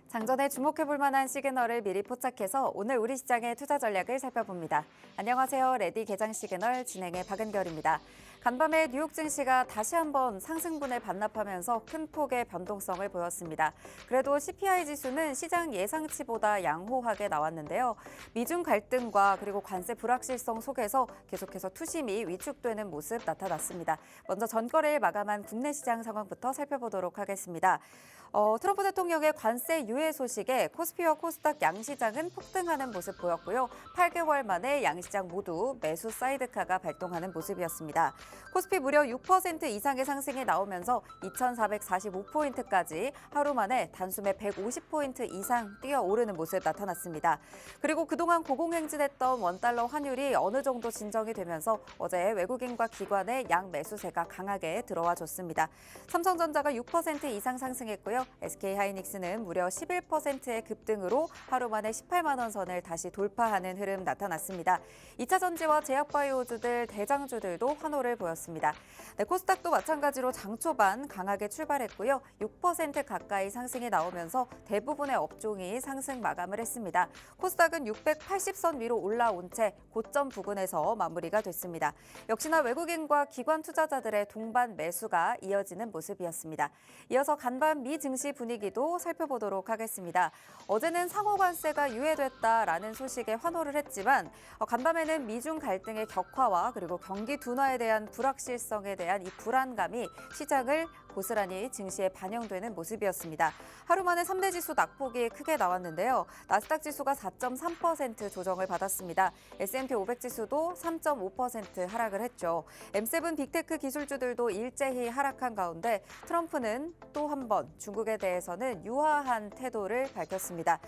장전에 주목해볼 만한 시그널을 미리 포착해서 오늘 우리 시장의 투자 전략을 살펴봅니다. 안녕하세요. 레디 개장 시그널 진행의 박은결입니다. 간밤에 뉴욕 증시가 다시 한번 상승분을 반납하면서 큰 폭의 변동성을 보였습니다. 그래도 CPI 지수는 시장 예상치보다 양호하게 나왔는데요. 미중 갈등과 그리고 관세 불확실성 속에서 계속해서 투심이 위축되는 모습 나타났습니다. 먼저 전거래일 마감한 국내 시장 상황부터 살펴보도록 하겠습니다. 트럼프 대통령의 관세 유예 소식에 코스피와 코스닥 양시장은 폭등하는 모습 보였고요. 8개월 만에 양시장 모두 매수 사이드카가 발동하는 모습이었습니다. 코스피 무려 6% 이상의 상승이 나오면서 2,445포인트까지 하루 만에 단숨에 150포인트 이상 뛰어오르는 모습 나타났습니다. 그리고 그동안 고공행진했던 원달러 환율이 어느 정도 진정이 되면서 어제 외국인과 기관의 양 매수세가 강하게 들어와 줬습니다. 삼성전자가 6% 이상 상승했고요. SK하이닉스는 무려 11%의 급등으로 하루 만에 18만 원 선을 다시 돌파하는 흐름 나타났습니다. 2차 전지와 제약바이오주들 대장주들도 환호를 보였습니다. 네, 코스닥도 마찬가지로 장 초반 강하게 출발했고요. 6% 가까이 상승이 나오면서 대부분의 업종이 상승 마감을 했습니다. 코스닥은 680선 위로 올라온 채 고점 부근에서 마무리가 됐습니다. 역시나 외국인과 기관 투자자들의 동반 매수가 이어지는 모습이었습니다. 이어서 간밤 미 증시 분위기도 살펴보도록 하겠습니다. 어제는 상호관세가 유예됐다라는 소식에 환호를 했지만 간밤에는 미중 갈등의 격화와 그리고 경기 둔화에 대한 불확실성에 대한 이 불안감이 시장을 고스란히 증시에 반영되는 모습이었습니다. 하루 만에 3대 지수 낙폭이 크게 나왔는데요. 나스닥 지수가 4.3% 조정을 받았습니다. S&P 500 지수도 3.5% 하락을 했죠. M7 빅테크 기술주들도 일제히 하락한 가운데 트럼프는 또 한 번 중국에 대해서는 유화한 태도를 밝혔습니다.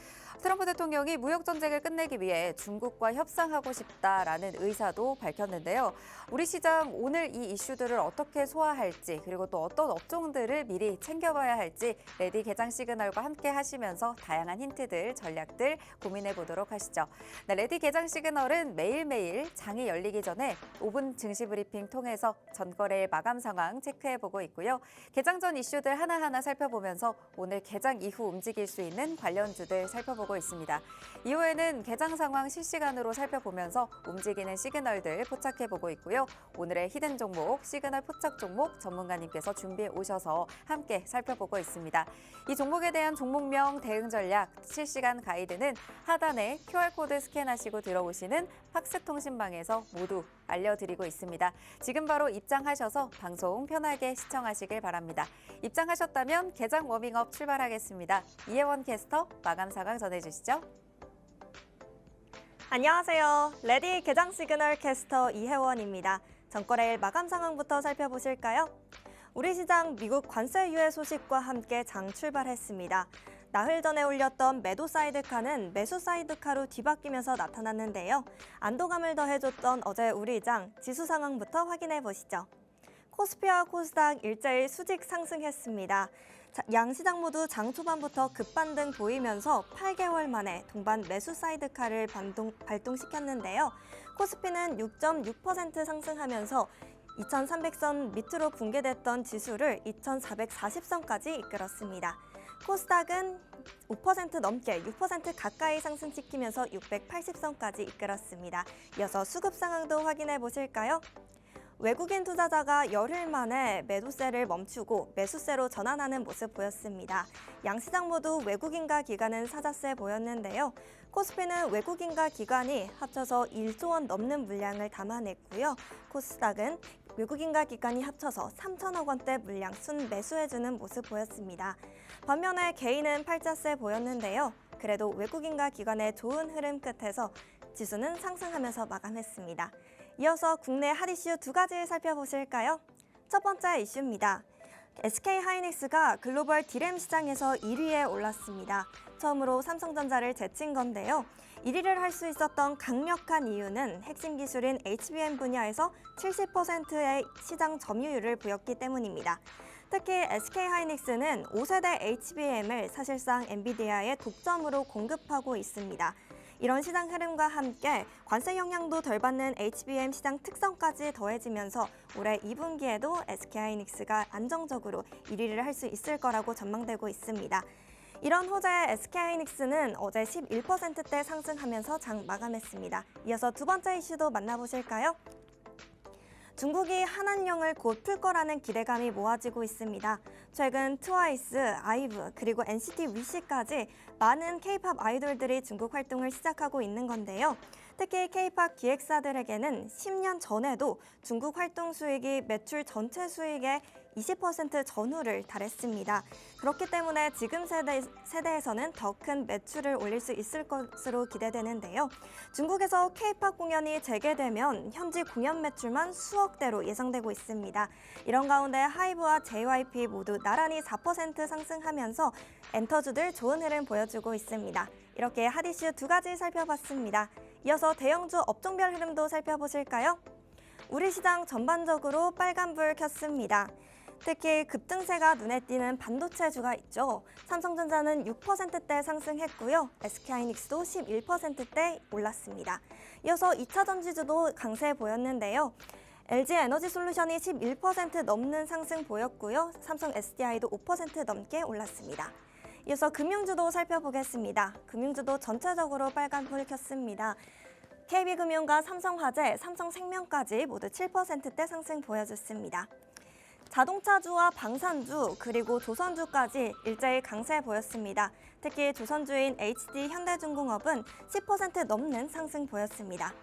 트럼프 대통령이 무역 전쟁을 끝내기 위해 중국과 협상하고 싶다라는 의사도 밝혔는데요. 우리 시장 오늘 이 이슈들을 어떻게 소화할지 그리고 또 어떤 업종들을 미리 챙겨봐야 할지 레디 개장 시그널과 함께 하시면서 다양한 힌트들, 전략들 고민해 보도록 하시죠. 네, 레디 개장 시그널은 매일매일 장이 열리기 전에 5분 증시 브리핑 통해서 전거래일 마감 상황 체크해 보고 있고요. 개장 전 이슈들 하나하나 살펴보면서 오늘 개장 이후 움직일 수 있는 관련주들 살펴보고 있습니다. 이후에는 개장 상황 실시간으로 살펴보면서 움직이는 시그널들 포착해 보고 있고요. 오늘의 히든 종목, 시그널 포착 종목 전문가님께서 준비해 오셔서 함께 살펴보고 있습니다. 이 종목에 대한 종목명, 대응 전략, 실시간 가이드는 하단에 QR코드 스캔하시고 들어오시는 팍스통신방에서 모두 알려드리고 있습니다. 지금 바로 입장하셔서 방송 편하게 시청하시길 바랍니다. 입장하셨다면 개장 워밍업 출발하겠습니다. 이혜원 캐스터 마감 상황 전해주시죠. 안녕하세요. 레디 개장 시그널 캐스터 이혜원입니다. 전거래일 마감 상황부터 살펴보실까요? 우리 시장 미국 관세 유예 소식과 함께 장 출발했습니다. 나흘 전에 올렸던 매도 사이드카는 매수 사이드카로 뒤바뀌면서 나타났는데요. 안도감을 더해줬던 어제 우리 장 지수 상황부터 확인해 보시죠. 코스피와 코스닥 일제히 수직 상승했습니다. 양시장 모두 장 초반부터 급반등 보이면서 8개월 만에 동반 매수 사이드카를 발동시켰는데요. 코스피는 6.6% 상승하면서 2,300선 밑으로 붕괴됐던 지수를 2,440선까지 이끌었습니다. 코스닥은 5% 넘게 6% 가까이 상승시키면서 680선까지 이끌었습니다. 이어서 수급 상황도 확인해 보실까요? 외국인 투자자가 열흘 만에 매도세를 멈추고 매수세로 전환하는 모습 보였습니다. 양시장 모두 외국인과 기관은 사자세 보였는데요. 코스피는 외국인과 기관이 합쳐서 1조 원 넘는 물량을 담아냈고요. 코스닥은 외국인과 기관이 합쳐서 3천억 원대 물량 순 매수해주는 모습 보였습니다. 반면에 개인은 팔자세 보였는데요. 그래도 외국인과 기관의 좋은 흐름 끝에서 지수는 상승하면서 마감했습니다. 이어서 국내 핫 이슈 두 가지 살펴보실까요? 첫 번째 이슈입니다. SK하이닉스가 글로벌 D램 시장에서 1위에 올랐습니다. 처음으로 삼성전자를 제친 건데요. 1위를 할 수 있었던 강력한 이유는 핵심 기술인 HBM 분야에서 70%의 시장 점유율을 보였기 때문입니다. 특히 SK하이닉스는 5세대 HBM을 사실상 엔비디아의 독점으로 공급하고 있습니다. 이런 시장 흐름과 함께 관세 영향도 덜 받는 HBM 시장 특성까지 더해지면서 올해 2분기에도 SK하이닉스가 안정적으로 1위를 할 수 있을 거라고 전망되고 있습니다. 이런 호재의 SK하이닉스는 어제 11%대 상승하면서 장 마감했습니다. 이어서 두 번째 이슈도 만나보실까요? 중국이 한한령을 곧 풀 거라는 기대감이 모아지고 있습니다. 최근 트와이스, 아이브, 그리고 NCT 위시까지 많은 K-팝 아이돌들이 중국 활동을 시작하고 있는 건데요. 특히 K-팝 기획사들에게는 10년 전에도 중국 활동 수익이 매출 전체 수익의 20% 전후를 달했습니다. 그렇기 때문에 지금 세대에서는 더 큰 매출을 올릴 수 있을 것으로 기대되는데요. 중국에서 K-팝 공연이 재개되면 현지 공연 매출만 수억대로 예상되고 있습니다. 이런 가운데 하이브와 JYP 모두 나란히 4% 상승하면서 엔터주들 좋은 흐름 보여주고 있습니다. 이렇게 핫이슈 두 가지 살펴봤습니다. 이어서 대형주 업종별 흐름도 살펴보실까요? 우리 시장 전반적으로 빨간불 켰습니다. 특히 급등세가 눈에 띄는 반도체주가 있죠. 삼성전자는 6%대 상승했고요. SK하이닉스도 11%대 올랐습니다. 이어서 2차 전지주도 강세 보였는데요. LG에너지솔루션이 11% 넘는 상승 보였고요. 삼성 SDI도 5% 넘게 올랐습니다. 이어서 금융주도 살펴보겠습니다. 금융주도 전체적으로 빨간불 켰습니다. KB금융과 삼성화재, 삼성생명까지 모두 7%대 상승 보여줬습니다. 자동차주와 방산주 그리고 조선주까지 일제히 강세 보였습니다. 특히 조선주인 HD 현대중공업은 10% 넘는 상승 보였습니다.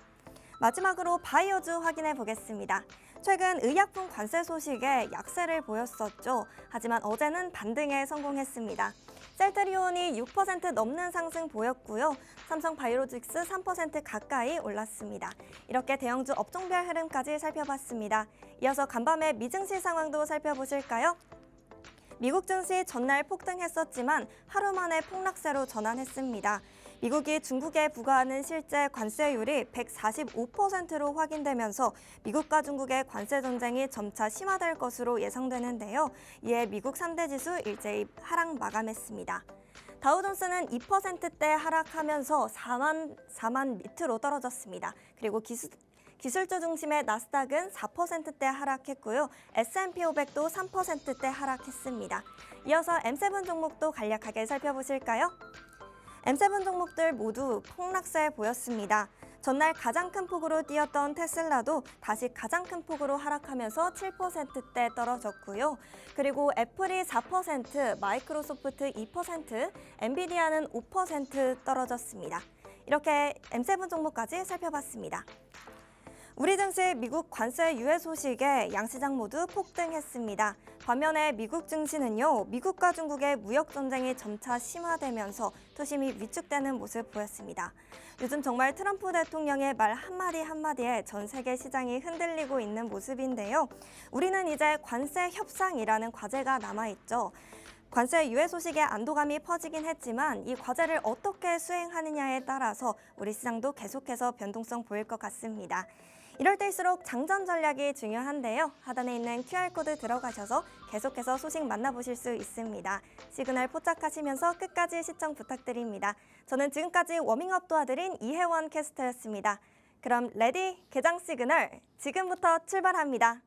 마지막으로 바이오주 확인해 보겠습니다. 최근 의약품 관세 소식에 약세를 보였었죠. 하지만 어제는 반등에 성공했습니다. 셀트리온이 6% 넘는 상승 보였고요. 삼성바이오로직스 3% 가까이 올랐습니다. 이렇게 대형주 업종별 흐름까지 살펴봤습니다. 이어서 간밤의 미증시 상황도 살펴보실까요? 미국 증시 전날 폭등했었지만 하루 만에 폭락세로 전환했습니다. 미국이 중국에 부과하는 실제 관세율이 145%로 확인되면서 미국과 중국의 관세 전쟁이 점차 심화될 것으로 예상되는데요. 이에 미국 3대 지수 일제히 하락 마감했습니다. 다우존스는 2%대 하락하면서 4만 밑으로 떨어졌습니다. 그리고 기술주 중심의 나스닥은 4%대 하락했고요. S&P 500도 3%대 하락했습니다. 이어서 M7 종목도 간략하게 살펴보실까요? M7 종목들 모두 폭락세 보였습니다. 전날 가장 큰 폭으로 뛰었던 테슬라도 다시 가장 큰 폭으로 하락하면서 7%대 떨어졌고요. 그리고 애플이 4%, 마이크로소프트 2%, 엔비디아는 5% 떨어졌습니다. 이렇게 M7 종목까지 살펴봤습니다. 우리 증시 미국 관세 유예 소식에 양시장 모두 폭등했습니다. 반면에 미국 증시는요, 미국과 중국의 무역 전쟁이 점차 심화되면서 투심이 위축되는 모습 보였습니다. 요즘 정말 트럼프 대통령의 말 한마디 한마디에 전 세계 시장이 흔들리고 있는 모습인데요. 우리는 이제 관세 협상이라는 과제가 남아있죠. 관세 유예 소식에 안도감이 퍼지긴 했지만 이 과제를 어떻게 수행하느냐에 따라서 우리 시장도 계속해서 변동성 보일 것 같습니다. 이럴 때일수록 장전 전략이 중요한데요. 하단에 있는 QR코드 들어가셔서 계속해서 소식 만나보실 수 있습니다. 시그널 포착하시면서 끝까지 시청 부탁드립니다. 저는 지금까지 워밍업 도와드린 이혜원 캐스터였습니다. 그럼 레디 개장 시그널 지금부터 출발합니다.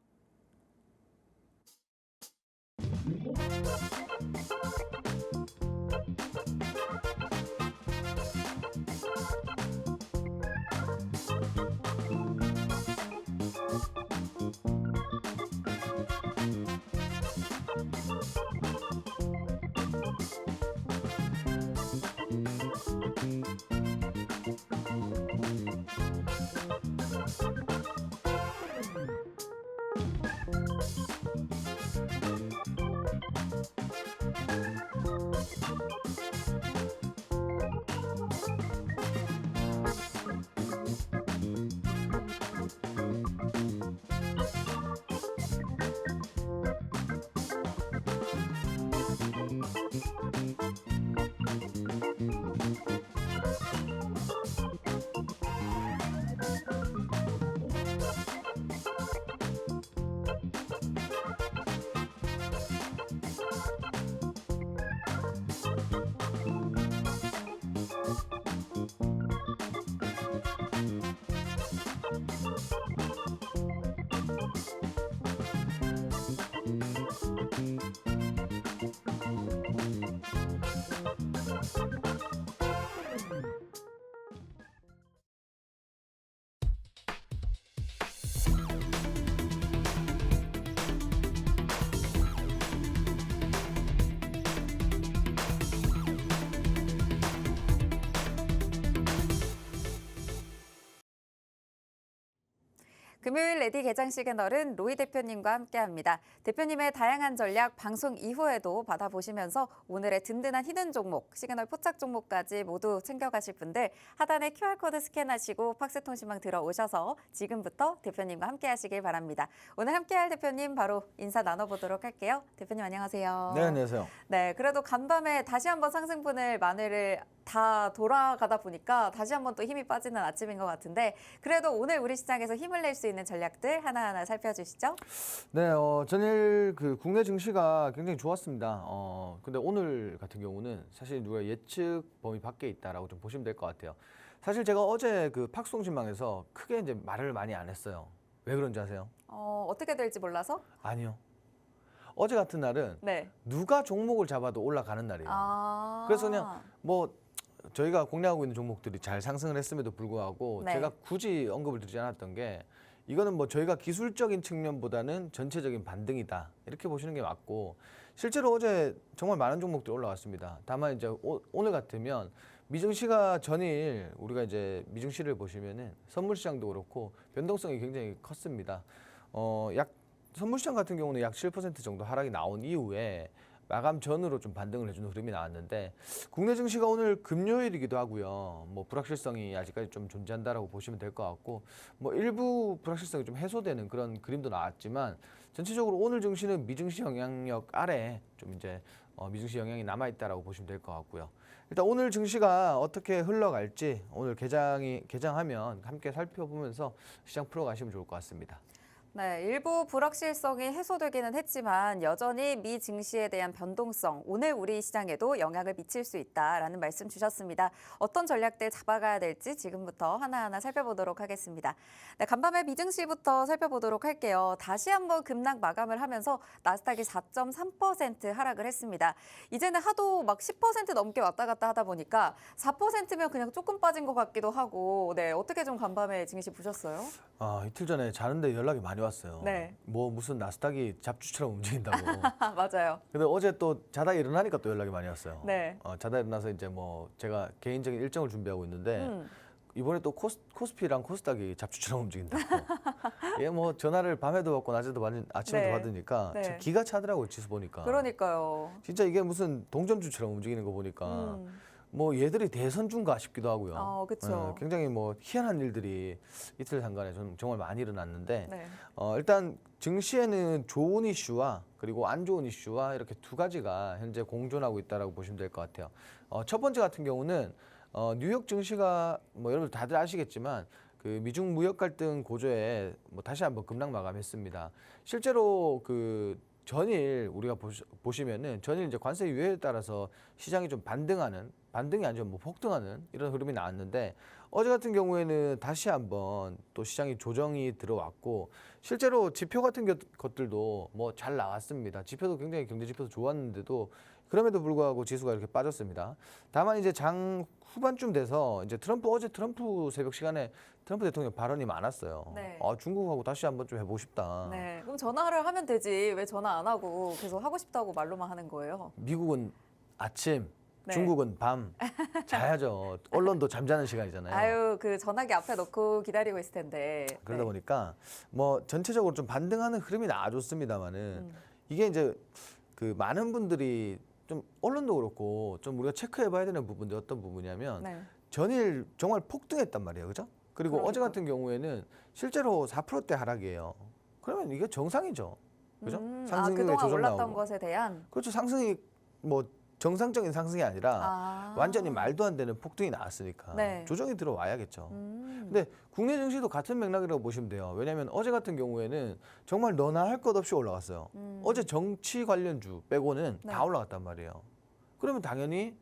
금요일 레디 개장 시그널은 로이 대표님과 함께합니다. 대표님의 다양한 전략 방송 이후에도 받아보시면서 오늘의 든든한 히든 종목, 시그널 포착 종목까지 모두 챙겨가실 분들 하단에 QR코드 스캔하시고 팍스통신망 들어오셔서 지금부터 대표님과 함께하시길 바랍니다. 오늘 함께할 대표님 바로 인사 나눠보도록 할게요. 대표님 안녕하세요. 네, 안녕하세요. 네, 그래도 간밤에 다시 한번 상승분을 만회를 다 돌아가다 보니까 다시 한번 또 힘이 빠지는 아침인 것 같은데 그래도 오늘 우리 시장에서 힘을 낼 수 있는 전략들 하나하나 살펴주시죠. 네, 전일 그 국내 증시가 굉장히 좋았습니다. 근데 오늘 같은 경우는 사실 누가 예측 범위 밖에 있다라고 좀 보시면 될 것 같아요. 사실 제가 어제 그 팍스통신망에서 크게 이제 말을 많이 안 했어요. 왜 그런지 아세요? 어떻게 될지 몰라서? 아니요. 어제 같은 날은 네. 누가 종목을 잡아도 올라가는 날이에요. 그래서 그냥 뭐 저희가 공략하고 있는 종목들이 잘 상승을 했음에도 불구하고 네. 제가 굳이 언급을 드리지 않았던 게 이거는 뭐 저희가 기술적인 측면보다는 전체적인 반등이다 이렇게 보시는 게 맞고 실제로 어제 정말 많은 종목들이 올라왔습니다. 다만 이제 오늘 같으면 미증시가 전일 우리가 이제 미증시를 보시면은 선물 시장도 그렇고 변동성이 굉장히 컸습니다. 약 선물 시장 같은 경우는 약 7% 정도 하락이 나온 이후에 마감 전으로 좀 반등을 해주는 흐름이 나왔는데 국내 증시가 오늘 금요일이기도 하고요. 뭐 불확실성이 아직까지 좀 존재한다라고 보시면 될 것 같고 뭐 일부 불확실성이 좀 해소되는 그런 그림도 나왔지만 전체적으로 오늘 증시는 미증시 영향력 아래 좀 이제 미증시 영향이 남아 있다라고 보시면 될 것 같고요. 일단 오늘 증시가 어떻게 흘러갈지 오늘 개장하면 함께 살펴보면서 시장 풀어가시면 좋을 것 같습니다. 네, 일부 불확실성이 해소되기는 했지만 여전히 미 증시에 대한 변동성, 오늘 우리 시장에도 영향을 미칠 수 있다라는 말씀 주셨습니다. 어떤 전략들 잡아가야 될지 지금부터 하나하나 살펴보도록 하겠습니다. 네, 간밤에 미 증시부터 살펴보도록 할게요. 다시 한번 급락 마감을 하면서 나스닥이 4.3% 하락을 했습니다. 이제는 하도 막 10% 넘게 왔다 갔다 하다 보니까 4%면 그냥 조금 빠진 것 같기도 하고 네, 어떻게 좀 간밤에 증시 보셨어요? 이틀 전에 자는데 연락이 많이 왔어요. 네. 뭐 무슨 나스닥이 잡주처럼 움직인다고. 맞아요. 근데 어제 또 자다 일어나니까 또 연락이 많이 왔어요. 네. 자다 일어나서 이제 뭐 제가 개인적인 일정을 준비하고 있는데 이번에 또 코스피랑 코스닥이 잡주처럼 움직인다고. 예, 뭐 전화를 밤에도 받고 낮에도 아침에도 네. 받으니까 네. 참 기가 차더라고요, 지수 보니까. 그러니까요. 진짜 이게 무슨 동전주처럼 움직이는 거 보니까 뭐 얘들이 대선주인가 싶기도 하고요. 그렇죠. 굉장히 뭐 희한한 일들이 이틀 상간에 정말 많이 일어났는데 네. 일단 증시에는 좋은 이슈와 그리고 안 좋은 이슈와 이렇게 두 가지가 현재 공존하고 있다라고 보시면 될 것 같아요. 첫 번째 같은 경우는 뉴욕 증시가 뭐 여러분 다들 아시겠지만 그 미중 무역 갈등 고조에 뭐 다시 한번 급락 마감했습니다. 실제로 그 전일 우리가 보시면은 전일 이제 관세 유예에 따라서 시장이 좀 반등이 아니죠, 뭐 폭등하는 이런 흐름이 나왔는데 어제 같은 경우에는 다시 한번 또 시장이 조정이 들어왔고 실제로 지표 같은 것들도 뭐 잘 나왔습니다. 지표도 굉장히 경제 지표도 좋았는데도 그럼에도 불구하고 지수가 이렇게 빠졌습니다. 다만 이제 장 후반쯤 돼서 이제 어제 트럼프 새벽 시간에 트럼프 대통령 발언이 많았어요. 네. 중국하고 다시 한번 좀 해보고 싶다. 네. 그럼 전화를 하면 되지. 왜 전화 안 하고 계속 하고 싶다고 말로만 하는 거예요? 미국은 아침, 네. 중국은 밤 자야죠. 언론도 잠자는 시간이잖아요. 아유, 그 전화기 앞에 놓고 기다리고 있을 텐데. 그러다 네. 보니까 뭐 전체적으로 좀 반등하는 흐름이 나와줬습니다만은 이게 이제 그 많은 분들이 좀 언론도 그렇고 좀 우리가 체크해봐야 되는 부분들이 어떤 부분이냐면 네. 전일 정말 폭등했단 말이에요, 그죠? 그리고 어제 그러니까. 같은 경우에는 실제로 4%대 하락이에요. 그러면 이게 정상이죠, 그죠? 상승률에 그동안 조정 올랐던 나오고. 것에 대한. 그렇죠. 상승이 뭐 정상적인 상승이 아니라 완전히 말도 안 되는 폭등이 나왔으니까 네. 조정이 들어와야겠죠. 근데 국내 증시도 같은 맥락이라고 보시면 돼요. 왜냐하면 어제 같은 경우에는 정말 너나 할 것 없이 올라갔어요. 어제 정치 관련주 빼고는 네. 다 올라갔단 말이에요. 그러면 당연히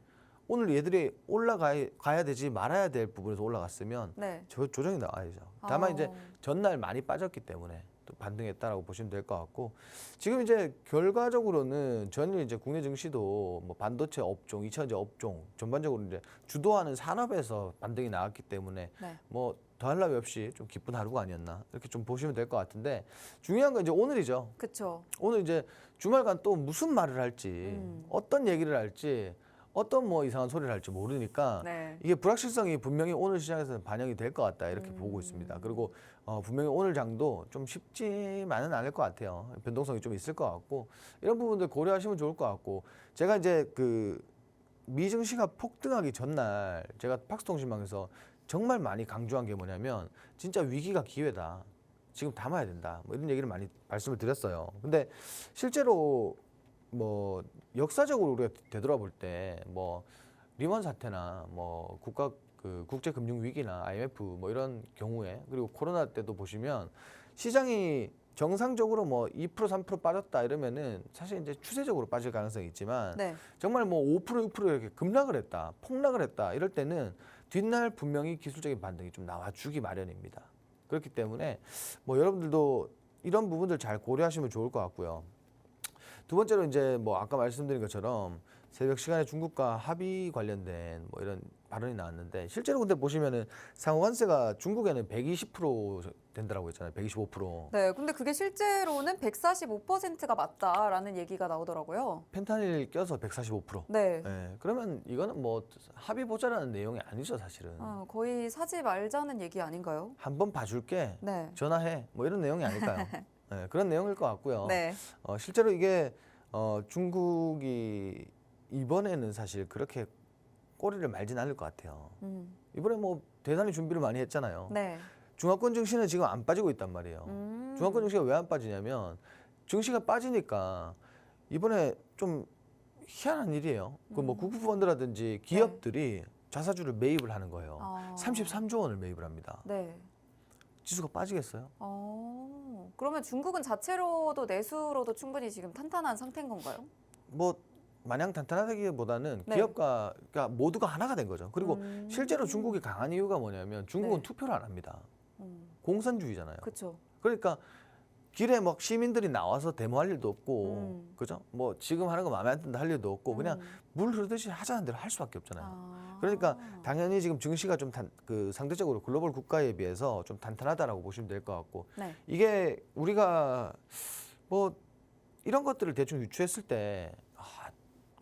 오늘 얘들이 올라가야 되지 말아야 될 부분에서 올라갔으면 네. 조정이 나와야죠. 다만 이제 전날 많이 빠졌기 때문에 또 반등했다라고 보시면 될 것 같고 지금 이제 결과적으로는 전일 이제 국내 증시도 뭐 반도체 업종, 2차전지 업종 전반적으로 이제 주도하는 산업에서 반등이 나왔기 때문에 네. 뭐 더할 나위 없이 좀 기쁜 하루가 아니었나 이렇게 좀 보시면 될 것 같은데 중요한 건 이제 오늘이죠. 그렇죠. 오늘 이제 주말간 또 무슨 말을 할지 어떤 얘기를 할지 어떤 뭐 이상한 소리를 할지 모르니까 네. 이게 불확실성이 분명히 오늘 시장에서는 반영이 될 것 같다 이렇게 보고 있습니다. 그리고 분명히 오늘 장도 좀 쉽지만은 않을 것 같아요. 변동성이 좀 있을 것 같고 이런 부분들 고려하시면 좋을 것 같고 제가 이제 그 미증시가 폭등하기 전날 제가 팍스통신망에서 정말 많이 강조한 게 뭐냐면 진짜 위기가 기회다. 지금 담아야 된다. 뭐 이런 얘기를 많이 말씀을 드렸어요. 근데 실제로 뭐 역사적으로 우리가 되돌아볼 때 뭐 리먼 사태나 뭐 국제 금융 위기나 IMF 뭐 이런 경우에 그리고 코로나 때도 보시면 시장이 정상적으로 뭐 2% 3% 빠졌다 이러면은 사실 이제 추세적으로 빠질 가능성이 있지만 네. 정말 뭐 5% 6% 이렇게 급락을 했다, 폭락을 했다 이럴 때는 뒷날 분명히 기술적인 반등이 좀 나와주기 마련입니다. 그렇기 때문에 뭐 여러분들도 이런 부분들 잘 고려하시면 좋을 것 같고요. 두 번째로 이제 뭐 아까 말씀드린 것처럼 새벽 시간에 중국과 합의 관련된 뭐 이런 발언이 나왔는데 실제로 근데 보시면은 상호관세가 중국에는 120% 된다라고 했잖아요. 125%. 네, 근데 그게 실제로는 145%가 맞다라는 얘기가 나오더라고요. 펜타닐 껴서 145%. 네. 예, 그러면 이거는 뭐 합의 보자라는 내용이 아니죠, 사실은. 거의 사지 말자는 얘기 아닌가요? 한번 봐줄게. 네. 전화해. 뭐 이런 내용이 아닐까요? 예, 그런 내용일 것 같고요. 네. 실제로 이게 중국이 이번에는 사실 그렇게 꼬리를 말진 않을 것 같아요. 이번에 뭐 대단히 준비를 많이 했잖아요. 네. 중화권 증시는 지금 안 빠지고 있단 말이에요. 중화권 증시가 왜 안 빠지냐면 증시가 빠지니까 이번에 좀 희한한 일이에요. 그 뭐 국부 펀드라든지 기업들이 자사주를 매입을 하는 거예요. 33조 원을 매입을 합니다. 네. 지수가 빠지겠어요? 그러면 중국은 자체로도 내수로도 충분히 지금 탄탄한 상태인 건가요? 뭐 마냥 탄탄하다기보다는 네. 기업가 그러니까 모두가 하나가 된 거죠. 그리고 실제로 중국이 강한 이유가 뭐냐면 중국은 네. 투표를 안 합니다. 공산주의잖아요. 그렇죠. 그러니까 길에 막 시민들이 나와서 데모할 일도 없고, 그죠? 뭐 지금 하는 거 마음에 안 든다 할 일도 없고 그냥 물 흐르듯이 하자는 대로 할 수밖에 없잖아요. 그러니까 당연히 지금 증시가 좀 상대적으로 글로벌 국가에 비해서 좀 탄탄하다라고 보시면 될 것 같고 네. 이게 우리가 뭐 이런 것들을 대충 유추했을 때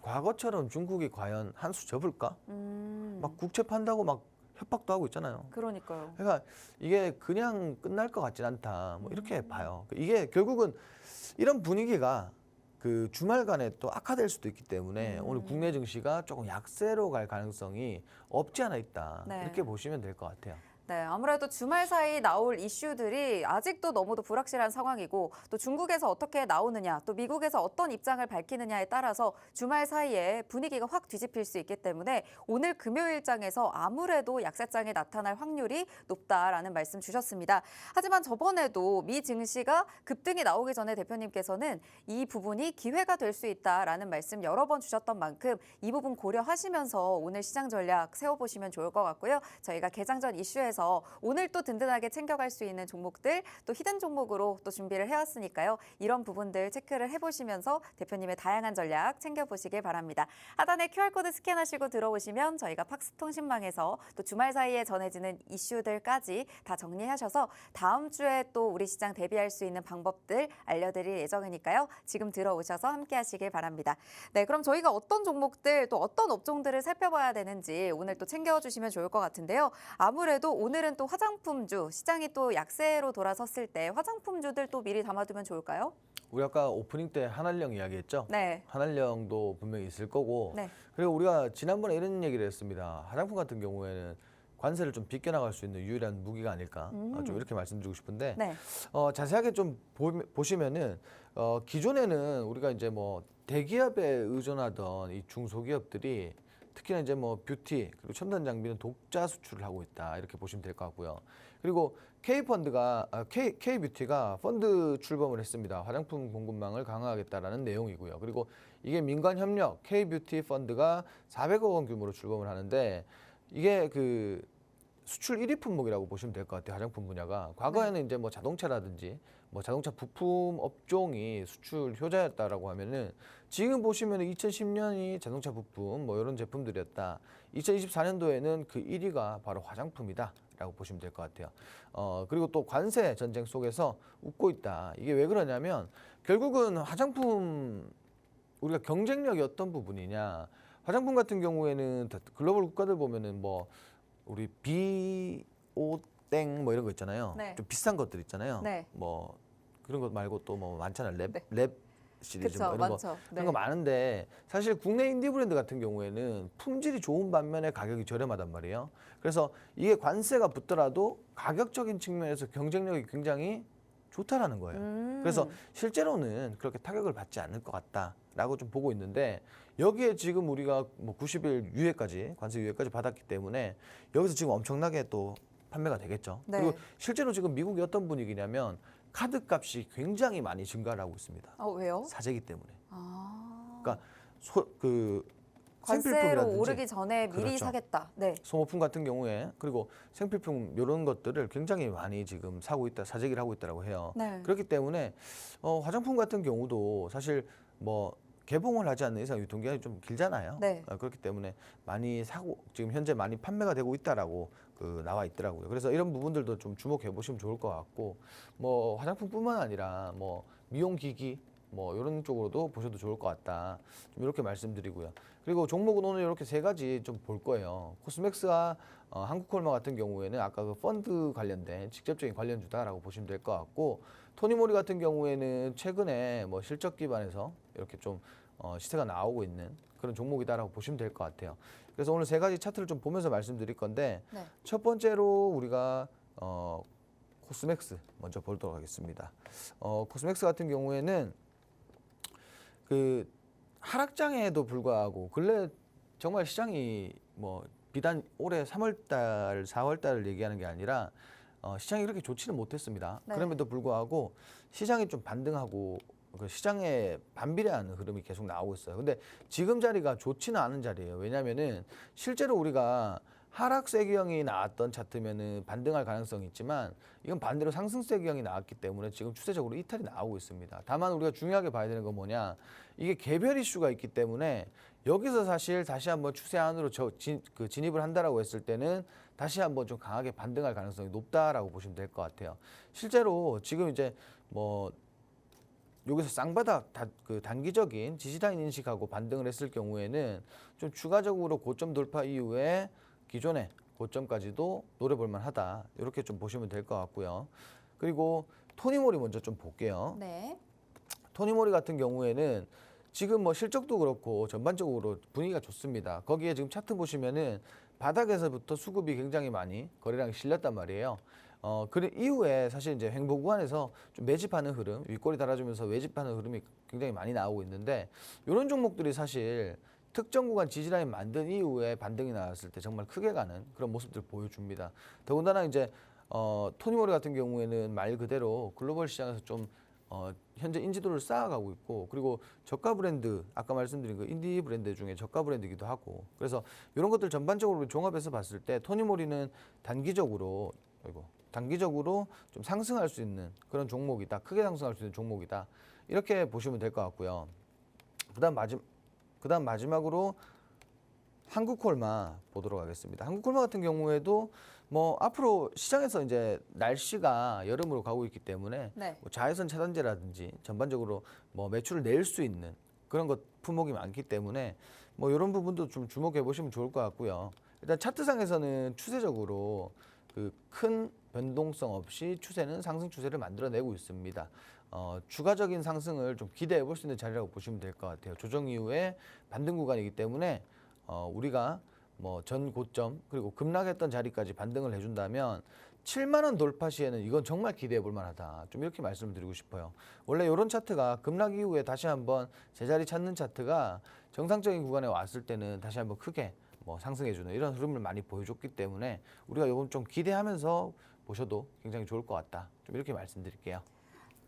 과거처럼 중국이 과연 한 수 접을까? 막 국채 판다고 막 협박도 하고 있잖아요. 그러니까요. 그러니까 이게 그냥 끝날 것 같진 않다. 뭐 이렇게 봐요. 이게 결국은 이런 분위기가 그 주말간에 또 악화될 수도 있기 때문에 오늘 국내 증시가 조금 약세로 갈 가능성이 없지 않아 있다. 네. 이렇게 보시면 될 것 같아요. 네, 아무래도 주말 사이 나올 이슈들이 아직도 너무도 불확실한 상황이고 또 중국에서 어떻게 나오느냐 또 미국에서 어떤 입장을 밝히느냐에 따라서 주말 사이에 분위기가 확 뒤집힐 수 있기 때문에 오늘 금요일장에서 아무래도 약세장에 나타날 확률이 높다라는 말씀 주셨습니다. 하지만 저번에도 미 증시가 급등이 나오기 전에 대표님께서는 이 부분이 기회가 될 수 있다라는 말씀 여러 번 주셨던 만큼 이 부분 고려하시면서 오늘 시장 전략 세워보시면 좋을 것 같고요. 저희가 개장 전 이슈에서 오늘 또 든든하게 챙겨갈 수 있는 종목들 또 히든 종목으로 또 준비를 해왔으니까요. 이런 부분들 체크를 해보시면서 대표님의 다양한 전략 챙겨보시길 바랍니다. 하단에 QR코드 스캔하시고 들어오시면 저희가 팍스통신망에서 또 주말 사이에 전해지는 이슈들까지 다 정리하셔서 다음 주에 또 우리 시장 대비할 수 있는 방법들 알려드릴 예정이니까요. 지금 들어오셔서 함께 하시길 바랍니다. 네, 그럼 저희가 어떤 종목들 또 어떤 업종들을 살펴봐야 되는지 오늘 또 챙겨주시면 좋을 것 같은데요. 아무래도 오늘은 또 화장품주, 시장이 또 약세로 돌아섰을 때 화장품주들 또 미리 담아두면 좋을까요? 우리 아까 오프닝 때 한알령 이야기했죠? 네. 한알령도 분명히 있을 거고 네. 그리고 우리가 지난번에 이런 얘기를 했습니다. 화장품 같은 경우에는 관세를 좀 비껴나갈 수 있는 유일한 무기가 아닐까 좀 이렇게 말씀드리고 싶은데 네. 자세하게 좀 보시면은 기존에는 우리가 이제 뭐 대기업에 의존하던 이 중소기업들이 특히나 이제 뭐 뷰티 그리고 첨단 장비는 독자 수출을 하고 있다 이렇게 보시면 될 것 같고요. 그리고 K뷰티가 펀드 출범을 했습니다. 화장품 공급망을 강화하겠다라는 내용이고요. 그리고 이게 민간 협력 K뷰티 펀드가 400억 원 규모로 출범을 하는데 이게 그 수출 1위 품목이라고 보시면 될 것 같아요. 화장품 분야가 과거에는 이제 뭐 자동차라든지 뭐 자동차 부품 업종이 수출 효자였다라고 하면은 지금 보시면 2010년이 자동차 부품 뭐 이런 제품들이었다. 2024년도에는 그 1위가 바로 화장품이다라고 보시면 될 것 같아요. 그리고 또 관세 전쟁 속에서 웃고 있다. 이게 왜 그러냐면 결국은 화장품 우리가 경쟁력이 어떤 부분이냐? 화장품 같은 경우에는 글로벌 국가들 보면은 뭐 우리 비오땡 뭐 이런 거 있잖아요. 네. 좀 비싼 것들 있잖아요. 네. 뭐 그런 것 말고 또 뭐 많잖아요. 네. 랩 시리즈 그쵸, 뭐 이런 거 많죠. 그런 거 많은데 사실 국내 인디 브랜드 같은 경우에는 품질이 좋은 반면에 가격이 저렴하단 말이에요. 그래서 이게 관세가 붙더라도 가격적인 측면에서 경쟁력이 굉장히 좋다라는 거예요. 그래서 실제로는 그렇게 타격을 받지 않을 것 같다라고 좀 보고 있는데 여기에 지금 우리가 뭐 90일 유예까지 관세 유예까지 받았기 때문에 여기서 지금 엄청나게 또 판매가 되겠죠. 네. 그리고 실제로 지금 미국이 어떤 분위기냐면 카드 값이 굉장히 많이 증가를 하고 있습니다. 왜요? 사재기 때문에. 아. 그러니까 관세로 생필품이라든지 오르기 전에 미리 그렇죠. 사겠다. 네. 소모품 같은 경우에 그리고 생필품 이런 것들을 굉장히 많이 지금 사고 있다, 사재기를 하고 있다고 해요. 네. 그렇기 때문에 화장품 같은 경우도 사실 뭐 개봉을 하지 않는 이상 유통기한이 좀 길잖아요. 네. 그렇기 때문에 많이 사고 지금 현재 많이 판매가 되고 있다라고 나와 있더라고요. 그래서 이런 부분들도 좀 주목해 보시면 좋을 것 같고 뭐 화장품뿐만 아니라 뭐 미용기기 뭐 이런 쪽으로도 보셔도 좋을 것 같다. 좀 이렇게 말씀드리고요. 그리고 종목은 오늘 이렇게 세 가지 좀 볼 거예요. 코스맥스와 한국콜마 같은 경우에는 아까 그 펀드 관련된 직접적인 관련주다라고 보시면 될 것 같고 토니모리 같은 경우에는 최근에 뭐 실적 기반에서 이렇게 좀 시세가 나오고 있는 그런 종목이다라고 보시면 될 것 같아요. 그래서 오늘 세 가지 차트를 좀 보면서 말씀드릴 건데 네. 첫 번째로 우리가 코스맥스 먼저 보도록 하겠습니다. 코스맥스 같은 경우에는 그 하락장에도 불구하고 근래 정말 시장이 뭐 비단 올해 3월달, 4월달을 얘기하는 게 아니라 시장이 그렇게 좋지는 못했습니다. 네. 그럼에도 불구하고 시장이 좀 반등하고 그 시장에 반비례하는 흐름이 계속 나오고 있어요. 근데 지금 자리가 좋지는 않은 자리예요. 왜냐하면은 실제로 우리가 하락세 기형이 나왔던 차트면은 반등할 가능성이 있지만 이건 반대로 상승세 기형이 나왔기 때문에 지금 추세적으로 이탈이 나오고 있습니다. 다만 우리가 중요하게 봐야 되는 건 뭐냐? 이게 개별 이슈가 있기 때문에 여기서 사실 다시 한번 추세 안으로 진입을 한다라고 했을 때는 다시 한번 좀 강하게 반등할 가능성이 높다라고 보시면 될 것 같아요. 실제로 지금 이제 뭐 여기서 쌍바닥 단기적인 지지라인 인식하고 반등을 했을 경우에는 좀 추가적으로 고점 돌파 이후에 기존의 고점까지도 노려볼 만하다. 이렇게 좀 보시면 될 것 같고요. 그리고 토니모리 먼저 좀 볼게요. 네. 토니모리 같은 경우에는 지금 뭐 실적도 그렇고 전반적으로 분위기가 좋습니다. 거기에 지금 차트 보시면은 바닥에서부터 수급이 굉장히 많이 거래량이 실렸단 말이에요. 그 이후에 사실 이제 횡보 구간에서 좀 매집하는 흐름, 윗꼬리 달아주면서 매집하는 흐름이 굉장히 많이 나오고 있는데 이런 종목들이 사실 특정 구간 지지라인 만든 이후에 반등이 나왔을 때 정말 크게 가는 그런 모습들을 보여줍니다. 더군다나 이제 토니모리 같은 경우에는 말 그대로 글로벌 시장에서 좀 현재 인지도를 쌓아가고 있고 그리고 저가 브랜드 아까 말씀드린 그 인디 브랜드 중에 저가 브랜드이기도 하고 그래서 이런 것들 전반적으로 종합해서 봤을 때 토니모리는 단기적으로 좀 상승할 수 있는 그런 종목이다. 크게 상승할 수 있는 종목이다. 이렇게 보시면 될 것 같고요. 그다음 마지막으로 한국콜마 보도록 하겠습니다. 한국콜마 같은 경우에도 뭐 앞으로 시장에서 이제 날씨가 여름으로 가고 있기 때문에 네. 뭐 자외선 차단제라든지 전반적으로 뭐 매출을 낼 수 있는 그런 것 품목이 많기 때문에 뭐 이런 부분도 좀 주목해 보시면 좋을 것 같고요. 일단 차트상에서는 추세적으로 그 큰 변동성 없이 추세는 상승 추세를 만들어내고 있습니다. 추가적인 상승을 좀 기대해 볼 수 있는 자리라고 보시면 될 것 같아요. 조정 이후에 반등 구간이기 때문에 우리가 뭐 전 고점 그리고 급락했던 자리까지 반등을 해준다면 7만 원 돌파 시에는 이건 정말 기대해 볼 만하다. 좀 이렇게 말씀드리고 싶어요. 원래 이런 차트가 급락 이후에 다시 한번 제자리 찾는 차트가 정상적인 구간에 왔을 때는 다시 한번 크게 뭐 상승해주는 이런 흐름을 많이 보여줬기 때문에 우리가 이건 좀 기대하면서 보셔도 굉장히 좋을 것 같다. 좀 이렇게 말씀드릴게요.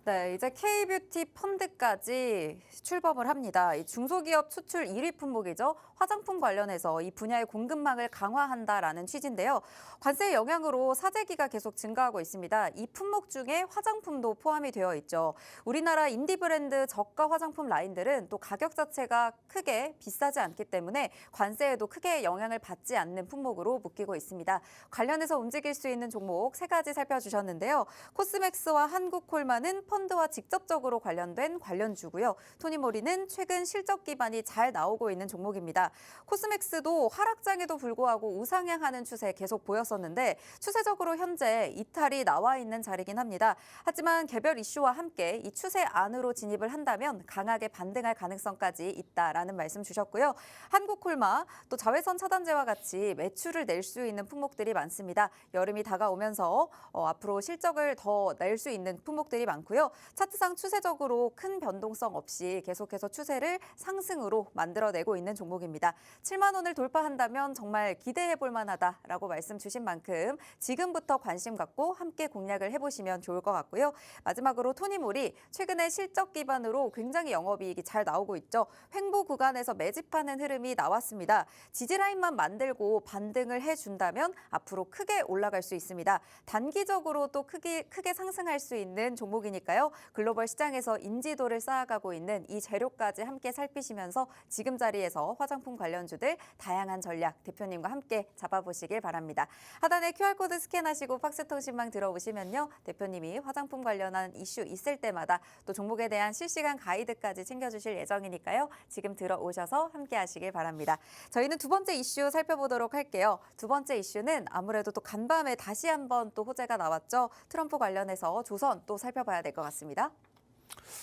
네, 이제 K뷰티 펀드까지 출범을 합니다. 이 중소기업 수출 1위 품목이죠. 화장품 관련해서 이 분야의 공급망을 강화한다라는 취지인데요. 관세의 영향으로 사재기가 계속 증가하고 있습니다. 이 품목 중에 화장품도 포함이 되어 있죠. 우리나라 인디 브랜드 저가 화장품 라인들은 또 가격 자체가 크게 비싸지 않기 때문에 관세에도 크게 영향을 받지 않는 품목으로 묶이고 있습니다. 관련해서 움직일 수 있는 종목 세 가지 살펴주셨는데요. 코스맥스와 한국콜마는 펀드와 직접적으로 관련된 관련주고요. 토니모리는 최근 실적 기반이 잘 나오고 있는 종목입니다. 코스맥스도 하락장에도 불구하고 우상향하는 추세 계속 보였었는데 추세적으로 현재 이탈이 나와 있는 자리긴 합니다. 하지만 개별 이슈와 함께 이 추세 안으로 진입을 한다면 강하게 반등할 가능성까지 있다라는 말씀 주셨고요. 한국콜마 또 자외선 차단제와 같이 매출을 낼 수 있는 품목들이 많습니다. 여름이 다가오면서 앞으로 실적을 더 낼 수 있는 품목들이 많고요. 차트상 추세적으로 큰 변동성 없이 계속해서 추세를 상승으로 만들어내고 있는 종목입니다. 7만 원을 돌파한다면 정말 기대해 볼 만하다라고 말씀 주신 만큼 지금부터 관심 갖고 함께 공략을 해보시면 좋을 것 같고요. 마지막으로 토니모리 최근에 실적 기반으로 굉장히 영업이익이 잘 나오고 있죠. 횡보 구간에서 매집하는 흐름이 나왔습니다. 지지라인만 만들고 반등을 해준다면 앞으로 크게 올라갈 수 있습니다. 단기적으로 또 크게 상승할 수 있는 종목이니까요. 글로벌 시장에서 인지도를 쌓아가고 있는 이 재료까지 함께 살피시면서 지금 자리에서 화장품 관련주들 다양한 전략 대표님과 함께 잡아보시길 바랍니다. 하단에 QR코드 스캔하시고 팍스통신망 들어오시면요. 대표님이 화장품 관련한 이슈 있을 때마다 또 종목에 대한 실시간 가이드까지 챙겨주실 예정이니까요. 지금 들어오셔서 함께 하시길 바랍니다. 저희는 두 번째 이슈 살펴보도록 할게요. 두 번째 이슈는 아무래도 또 간밤에 다시 한번 또 호재가 나왔죠. 트럼프 관련해서 조선 또 살펴봐야 될 것 같습니다.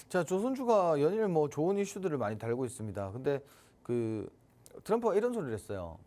자, 조선주가 연일 뭐 좋은 이슈들을 많이 달고 있습니다. 근데 그 트럼프가 이런 소리를 했어요.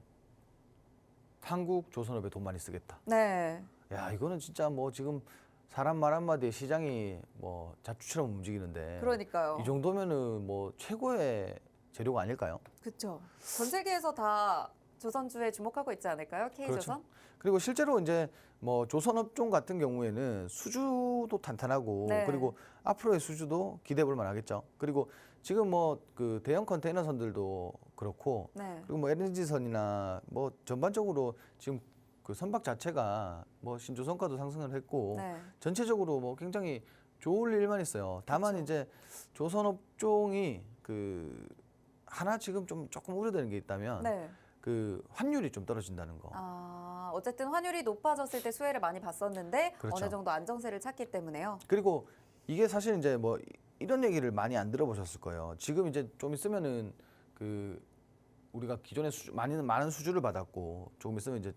한국 조선업에 돈 많이 쓰겠다. 네. 야, 이거는 진짜 뭐 지금 사람 말 한마디에 시장이 뭐 자추처럼 움직이는데 그러니까요. 이 정도면은 뭐 최고의 재료가 아닐까요? 그렇죠. 전 세계에서 다 조선주에 주목하고 있지 않을까요? K조선? 그렇죠. 그리고 실제로 이제 뭐 조선업종 같은 경우에는 수주도 탄탄하고 네. 그리고 앞으로의 수주도 기대해 볼 만하겠죠. 그리고 지금 뭐 그 대형 컨테이너선들도 그렇고 네. 그리고 뭐 LNG선이나 뭐 전반적으로 지금 그 선박 자체가 뭐 신조선가도 상승을 했고 네. 전체적으로 뭐 굉장히 좋을 일만 있어요. 다만 그렇죠. 이제 조선업종이 그 하나 지금 좀 조금 우려되는 게 있다면 네. 그 환율이 좀 떨어진다는 거. 어쨌든 환율이 높아졌을 때 수혜를 많이 봤었는데 그렇죠. 어느 정도 안정세를 찾기 때문에요. 그리고 이게 사실 이제 뭐 이런 얘기를 많이 안 들어보셨을 거예요. 지금 이제 좀 있으면은 그 우리가 기존에 많은 수주를 받았고 조금 있으면 이제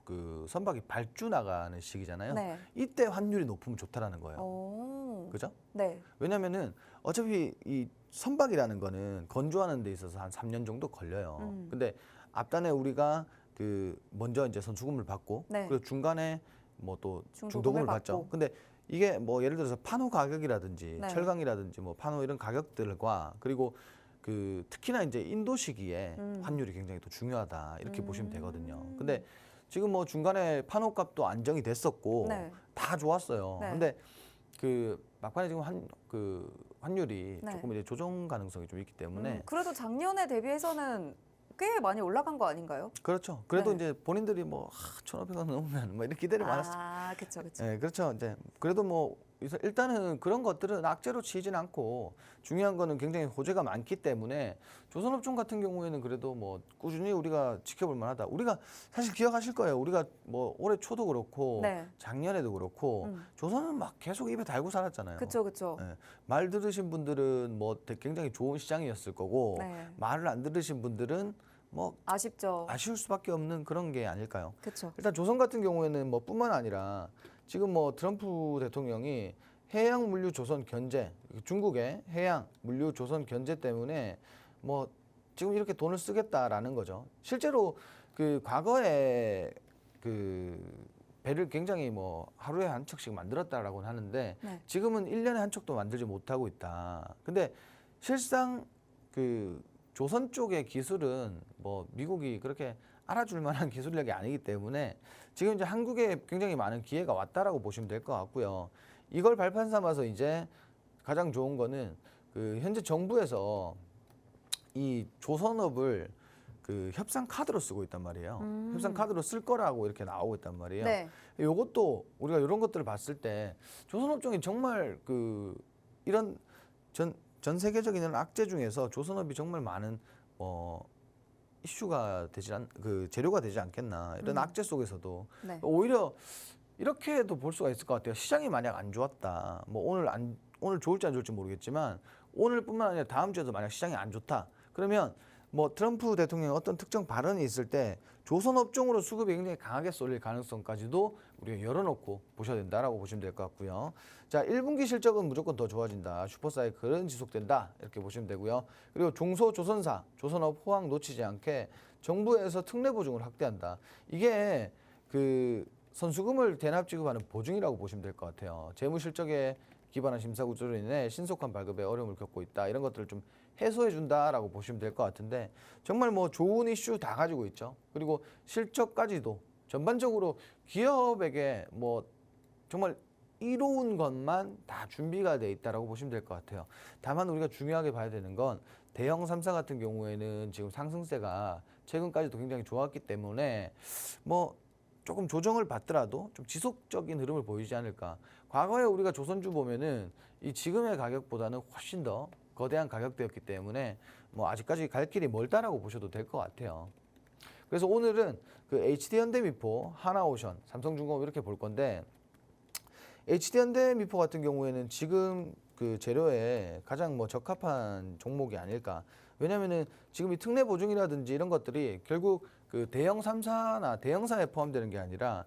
그 선박이 발주 나가는 시기잖아요. 네. 이때 환율이 높으면 좋다라는 거예요. 오. 그죠? 네. 왜냐면은 어차피 이 선박이라는 거는 건조하는 데 있어서 한 3년 정도 걸려요. 근데 앞단에 우리가 그 먼저 이제 선수금을 받고 네. 그리고 중간에 뭐 또 중도금을 중도금을 받죠. 받고. 근데 이게 뭐 예를 들어서 판호 가격이라든지 네. 철강이라든지 뭐 판호 이런 가격들과 그리고 그 특히나 이제 인도 시기에 환율이 굉장히 또 중요하다 이렇게 보시면 되거든요. 근데 지금 뭐 중간에 판호 값도 안정이 됐었고 네. 다 좋았어요. 네. 근데 그 막판에 지금 환율이 네. 조금 이제 조정 가능성이 좀 있기 때문에 그래도 작년에 대비해서는 꽤 많이 올라간 거 아닌가요? 그렇죠. 그래도 네. 이제 본인들이 뭐 1,500원 넘으면 뭐 이렇게 기대를 많았죠. 그렇죠, 그렇죠. 네, 그렇죠. 이제 그래도 뭐 일단은 그런 것들은 악재로 치진 않고 중요한 거는 굉장히 호재가 많기 때문에 조선업종 같은 경우에는 그래도 뭐 꾸준히 우리가 지켜볼 만하다. 우리가 사실 기억하실 거예요. 우리가 뭐 올해 초도 그렇고 네. 작년에도 그렇고 조선은 막 계속 입에 달고 살았잖아요. 그렇죠, 그렇죠. 네, 말 들으신 분들은 뭐 굉장히 좋은 시장이었을 거고 네. 말을 안 들으신 분들은 뭐 아쉽죠. 아쉬울 수밖에 없는 그런 게 아닐까요? 그렇죠. 일단 조선 같은 경우에는 뭐 뿐만 아니라 지금 뭐 트럼프 대통령이 해양 물류 조선 견제, 중국의 해양 물류 조선 견제 때문에 뭐 지금 이렇게 돈을 쓰겠다라는 거죠. 실제로 그 과거에 그 배를 굉장히 뭐 하루에 한 척씩 만들었다라고 하는데 네. 지금은 1년에 한 척도 만들지 못하고 있다. 근데 실상 그 조선 쪽의 기술은 뭐 미국이 그렇게 알아줄 만한 기술력이 아니기 때문에 지금 이제 한국에 굉장히 많은 기회가 왔다라고 보시면 될 것 같고요. 이걸 발판 삼아서 이제 가장 좋은 거는 그 현재 정부에서 이 조선업을 그 협상 카드로 쓰고 있단 말이에요. 협상 카드로 쓸 거라고 이렇게 나오고 있단 말이에요. 네. 요것도 우리가 이런 것들을 봤을 때 조선업종이 정말 그 이런 전 세계적인 이런 악재 중에서 조선업이 정말 많은 이슈가 되지 재료가 되지 않겠나 이런 악재 속에서도 네. 오히려 이렇게도 볼 수가 있을 것 같아요. 시장이 만약 안 좋았다, 뭐 오늘 오늘 좋을지 안 좋을지 모르겠지만 오늘뿐만 아니라 다음 주에도 만약 시장이 안 좋다. 그러면 뭐 트럼프 대통령의 어떤 특정 발언이 있을 때 조선 업종으로 수급이 굉장히 강하게 쏠릴 가능성까지도 우리가 열어놓고 보셔야 된다라고 보시면 될 것 같고요. 자, 1분기 실적은 무조건 더 좋아진다. 슈퍼사이클은 지속된다. 이렇게 보시면 되고요. 그리고 중소조선사, 조선업 호황 놓치지 않게 정부에서 특례 보증을 확대한다. 이게 그 선수금을 대납 지급하는 보증이라고 보시면 될 것 같아요. 재무 실적에 기반한 심사 구조로 인해 신속한 발급에 어려움을 겪고 있다. 이런 것들을 좀 해소해 준다라고 보시면 될 것 같은데 정말 뭐 좋은 이슈 다 가지고 있죠. 그리고 실적까지도 전반적으로 기업에게 뭐 정말 이로운 것만 다 준비가 돼 있다라고 보시면 될 것 같아요. 다만 우리가 중요하게 봐야 되는 건 대형 3사 같은 경우에는 지금 상승세가 최근까지도 굉장히 좋았기 때문에 뭐 조금 조정을 받더라도 좀 지속적인 흐름을 보이지 않을까. 과거에 우리가 조선주 보면은 이 지금의 가격보다는 훨씬 더 거대한 가격대였기 때문에 뭐 아직까지 갈 길이 멀다라고 보셔도 될 것 같아요. 그래서 오늘은 그 HD현대미포, 하나오션, 삼성중공업 이렇게 볼 건데 HD현대미포 같은 경우에는 지금 그 재료에 가장 뭐 적합한 종목이 아닐까. 왜냐면은 지금 이 특례 보증이라든지 이런 것들이 결국 그 대형 3사나 대형사에 포함되는 게 아니라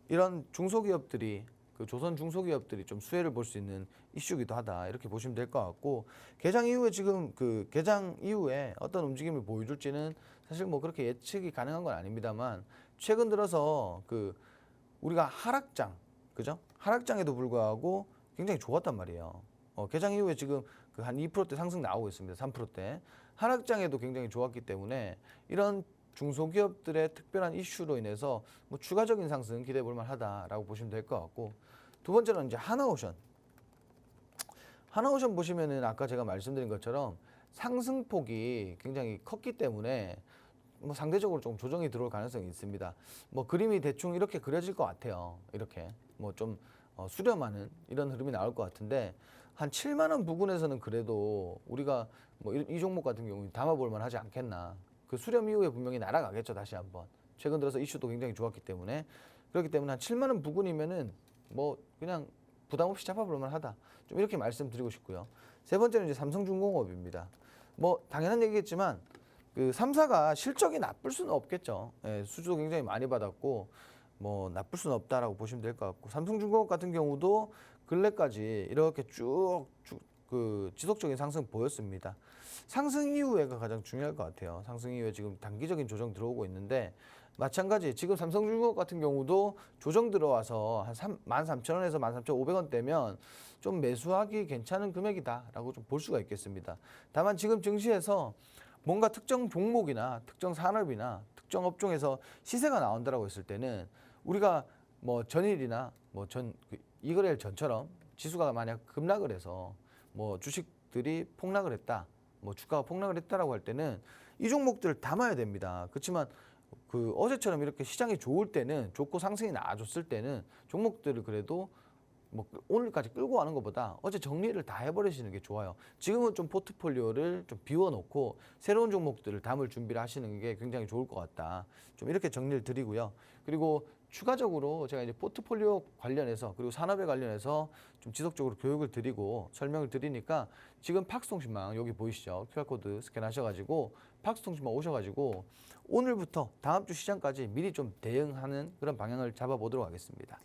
이런 중소기업들이 그 조선 중소기업들이 좀 수혜를 볼 수 있는 이슈기도 하다. 이렇게 보시면 될 것 같고 개장 이후에 지금 그 개장 이후에 어떤 움직임을 보여줄지는 사실 뭐 그렇게 예측이 가능한 건 아닙니다만 최근 들어서 그 우리가 하락장, 그죠? 하락장에도 불구하고 굉장히 좋았단 말이에요. 개장 이후에 지금 그 한 2%대 상승 나오고 있습니다. 3%대. 하락장에도 굉장히 좋았기 때문에 이런 중소기업들의 특별한 이슈로 인해서 뭐 추가적인 상승 기대해 볼 만하다라고 보시면 될 것 같고 두 번째는 이제 하나오션. 하나오션 보시면은 아까 제가 말씀드린 것처럼 상승폭이 굉장히 컸기 때문에 뭐 상대적으로 좀 조정이 들어올 가능성이 있습니다. 뭐 그림이 대충 이렇게 그려질 것 같아요. 이렇게 뭐 좀 수렴하는 이런 흐름이 나올 것 같은데 한 7만 원 부근에서는 그래도 우리가 뭐 이 종목 같은 경우는 담아볼 만하지 않겠나. 그 수렴 이후에 분명히 날아가겠죠. 다시 한번. 최근 들어서 이슈도 굉장히 좋았기 때문에 그렇기 때문에 한 7만 원 부근이면은 뭐 그냥 부담 없이 잡아볼 만하다. 좀 이렇게 말씀드리고 싶고요. 세 번째는 이제 삼성중공업입니다. 뭐 당연한 얘기겠지만 그 3사가 실적이 나쁠 수는 없겠죠. 예, 수주도 굉장히 많이 받았고 뭐 나쁠 수는 없다라고 보시면 될 것 같고 삼성중공업 같은 경우도 근래까지 이렇게 쭉 그 지속적인 상승 보였습니다. 상승 이후에가 가장 중요할 것 같아요. 상승 이후에 지금 단기적인 조정 들어오고 있는데 마찬가지 지금 삼성중공업 같은 경우도 조정 들어와서 한 13,000원에서 13,500원대면 좀 매수하기 괜찮은 금액이다라고 좀 볼 수가 있겠습니다. 다만 지금 증시에서 뭔가 특정 종목이나 특정 산업이나 특정 업종에서 시세가 나온다라고 했을 때는 우리가 뭐 전일이나 뭐 이거래일 전처럼 지수가 만약 급락을 해서 뭐 주식들이 폭락을 했다, 뭐 주가가 폭락을 했다라고 할 때는 이 종목들을 담아야 됩니다. 그렇지만 그 어제처럼 이렇게 시장이 좋을 때는 좋고 상승이 나아졌을 때는 종목들을 그래도 뭐 오늘까지 끌고 가는 것보다 어제 정리를 다 해버리시는 게 좋아요. 지금은 좀 포트폴리오를 좀 비워놓고 새로운 종목들을 담을 준비를 하시는 게 굉장히 좋을 것 같다. 좀 이렇게 정리를 드리고요. 그리고 추가적으로 제가 이제 포트폴리오 관련해서 그리고 산업에 관련해서 좀 지속적으로 교육을 드리고 설명을 드리니까 지금 팍스통신망 여기 보이시죠? QR코드 스캔하셔가지고 팍스통신망 오셔가지고 오늘부터 다음 주 시장까지 미리 좀 대응하는 그런 방향을 잡아보도록 하겠습니다.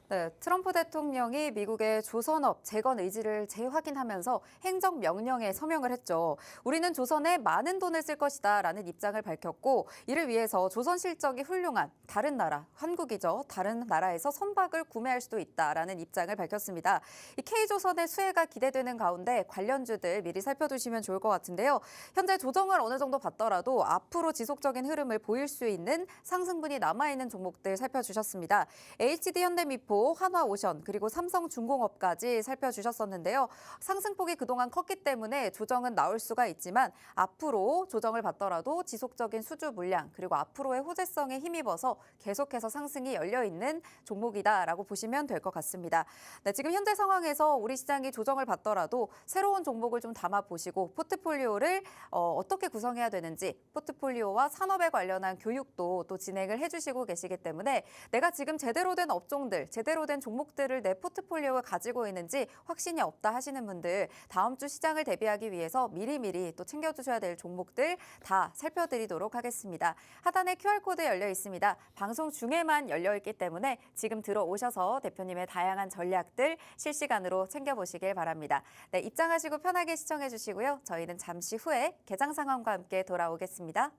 네, 트럼프 대통령이 미국의 조선업 재건 의지를 재확인하면서 행정명령에 서명을 했죠. 우리는 조선에 많은 돈을 쓸 것이다라는 입장을 밝혔고 이를 위해서 조선 실적이 훌륭한 다른 나라, 한국이죠. 다른 나라에서 선박을 구매할 수도 있다라는 입장을 밝혔습니다. 이 K조선의 수혜가 기대되는 가운데 관련주들 미리 살펴두시면 좋을 것 같은데요. 현재 조정을 어느 정도 받더라도 앞으로 지속적인 흐름을 보일 수 있는 상승분이 남아있는 종목들 살펴주셨습니다. HD현대미포, 한화오션 그리고 삼성중공업까지 살펴주셨었는데요. 상승폭이 그동안 컸기 때문에 조정은 나올 수가 있지만 앞으로 조정을 받더라도 지속적인 수주 물량 그리고 앞으로의 호재성에 힘입어서 계속해서 상승이 열려있는 종목이다라고 보시면 될 것 같습니다. 네, 지금 현재 상황에서 우리 시장이 조정을 받더라도 새로운 종목을 좀 담아보시고 포트폴리오를 어떻게 구성해야 되는지 포트폴리오와 산업에 관련한 교육도 또 진행을 해주시고 계시기 때문에 내가 지금 제대로 된 업종들, 제대로 제대로 된 종목들을 내 포트폴리오에 가지고 있는지 확신이 없다 하시는 분들, 다음 주 시장을 대비하기 위해서 미리미리 또 챙겨두셔야 될 종목들 다 살펴드리도록 하겠습니다. 하단에 QR코드 열려 있습니다. 방송 중에만 열려 있기 때문에 지금 들어오셔서 대표님의 다양한 전략들 실시간으로 챙겨보시길 바랍니다. 네, 입장하시고 편하게 시청해 주시고요. 저희는 잠시 후에 개장 상황과 함께 돌아오겠습니다.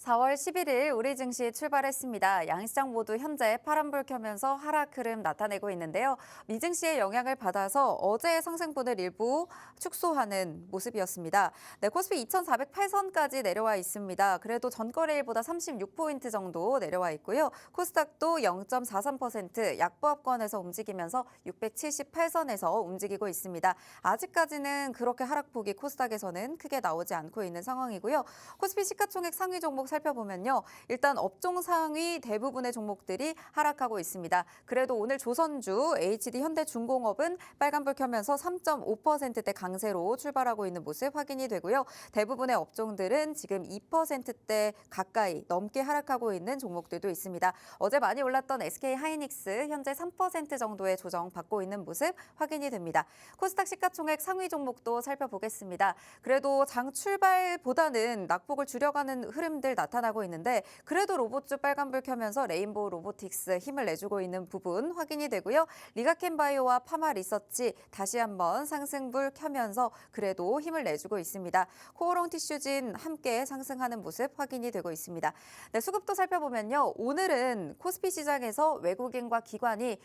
(4월 11일) 우리 증시 출발했습니다. 양시장 모두 현재 파란불 켜면서 하락 흐름 나타내고 있는데요. 미증시의 영향을 받아서 어제의 상승분을 일부 축소하는 모습이었습니다. 네, 코스피 2,408선까지 내려와 있습니다. 그래도 전거래일보다 36포인트 정도 내려와 있고요. 코스닥도 0.43% 약보합권에서 움직이면서 678선에서 움직이고 있습니다. 아직까지는 그렇게 하락폭이 코스닥에서는 크게 나오지 않고 있는 상황이고요. 코스피 시가총액 상위 종목 살펴보면요. 일단 업종 상위 대부분의 종목들이 하락하고 있습니다. 그래도 오늘 조선주, HD 현대중공업은 빨간불 켜면서 3.5%대 강세로 출발하고 있는 모습 확인이 되고요. 대부분의 업종들은 지금 2%대 가까이 넘게 하락하고 있는 종목들도 있습니다. 어제 많이 올랐던 SK하이닉스 현재 3% 정도의 조정 받고 있는 모습 확인이 됩니다. 코스닥 시가총액 상위 종목도 살펴보겠습니다. 그래도 장 출발보다는 낙폭을 줄여가는 흐름들 나타나고 있는데 그래도 로봇주 빨간불 켜면서 레인보우 로보틱스 힘을 내주고 있는 부분 확인이 되고요. 리가켄바이오와 파마리서치 다시 한번 상승불 켜면서 그래도 힘을 내주고 있습니다. 코오롱 티슈진 함께 상승하는 모습 확인이 되고 있습니다. 네, 수급도 살펴보면요. 오늘은 코스피 시장에서 외국인과 기관이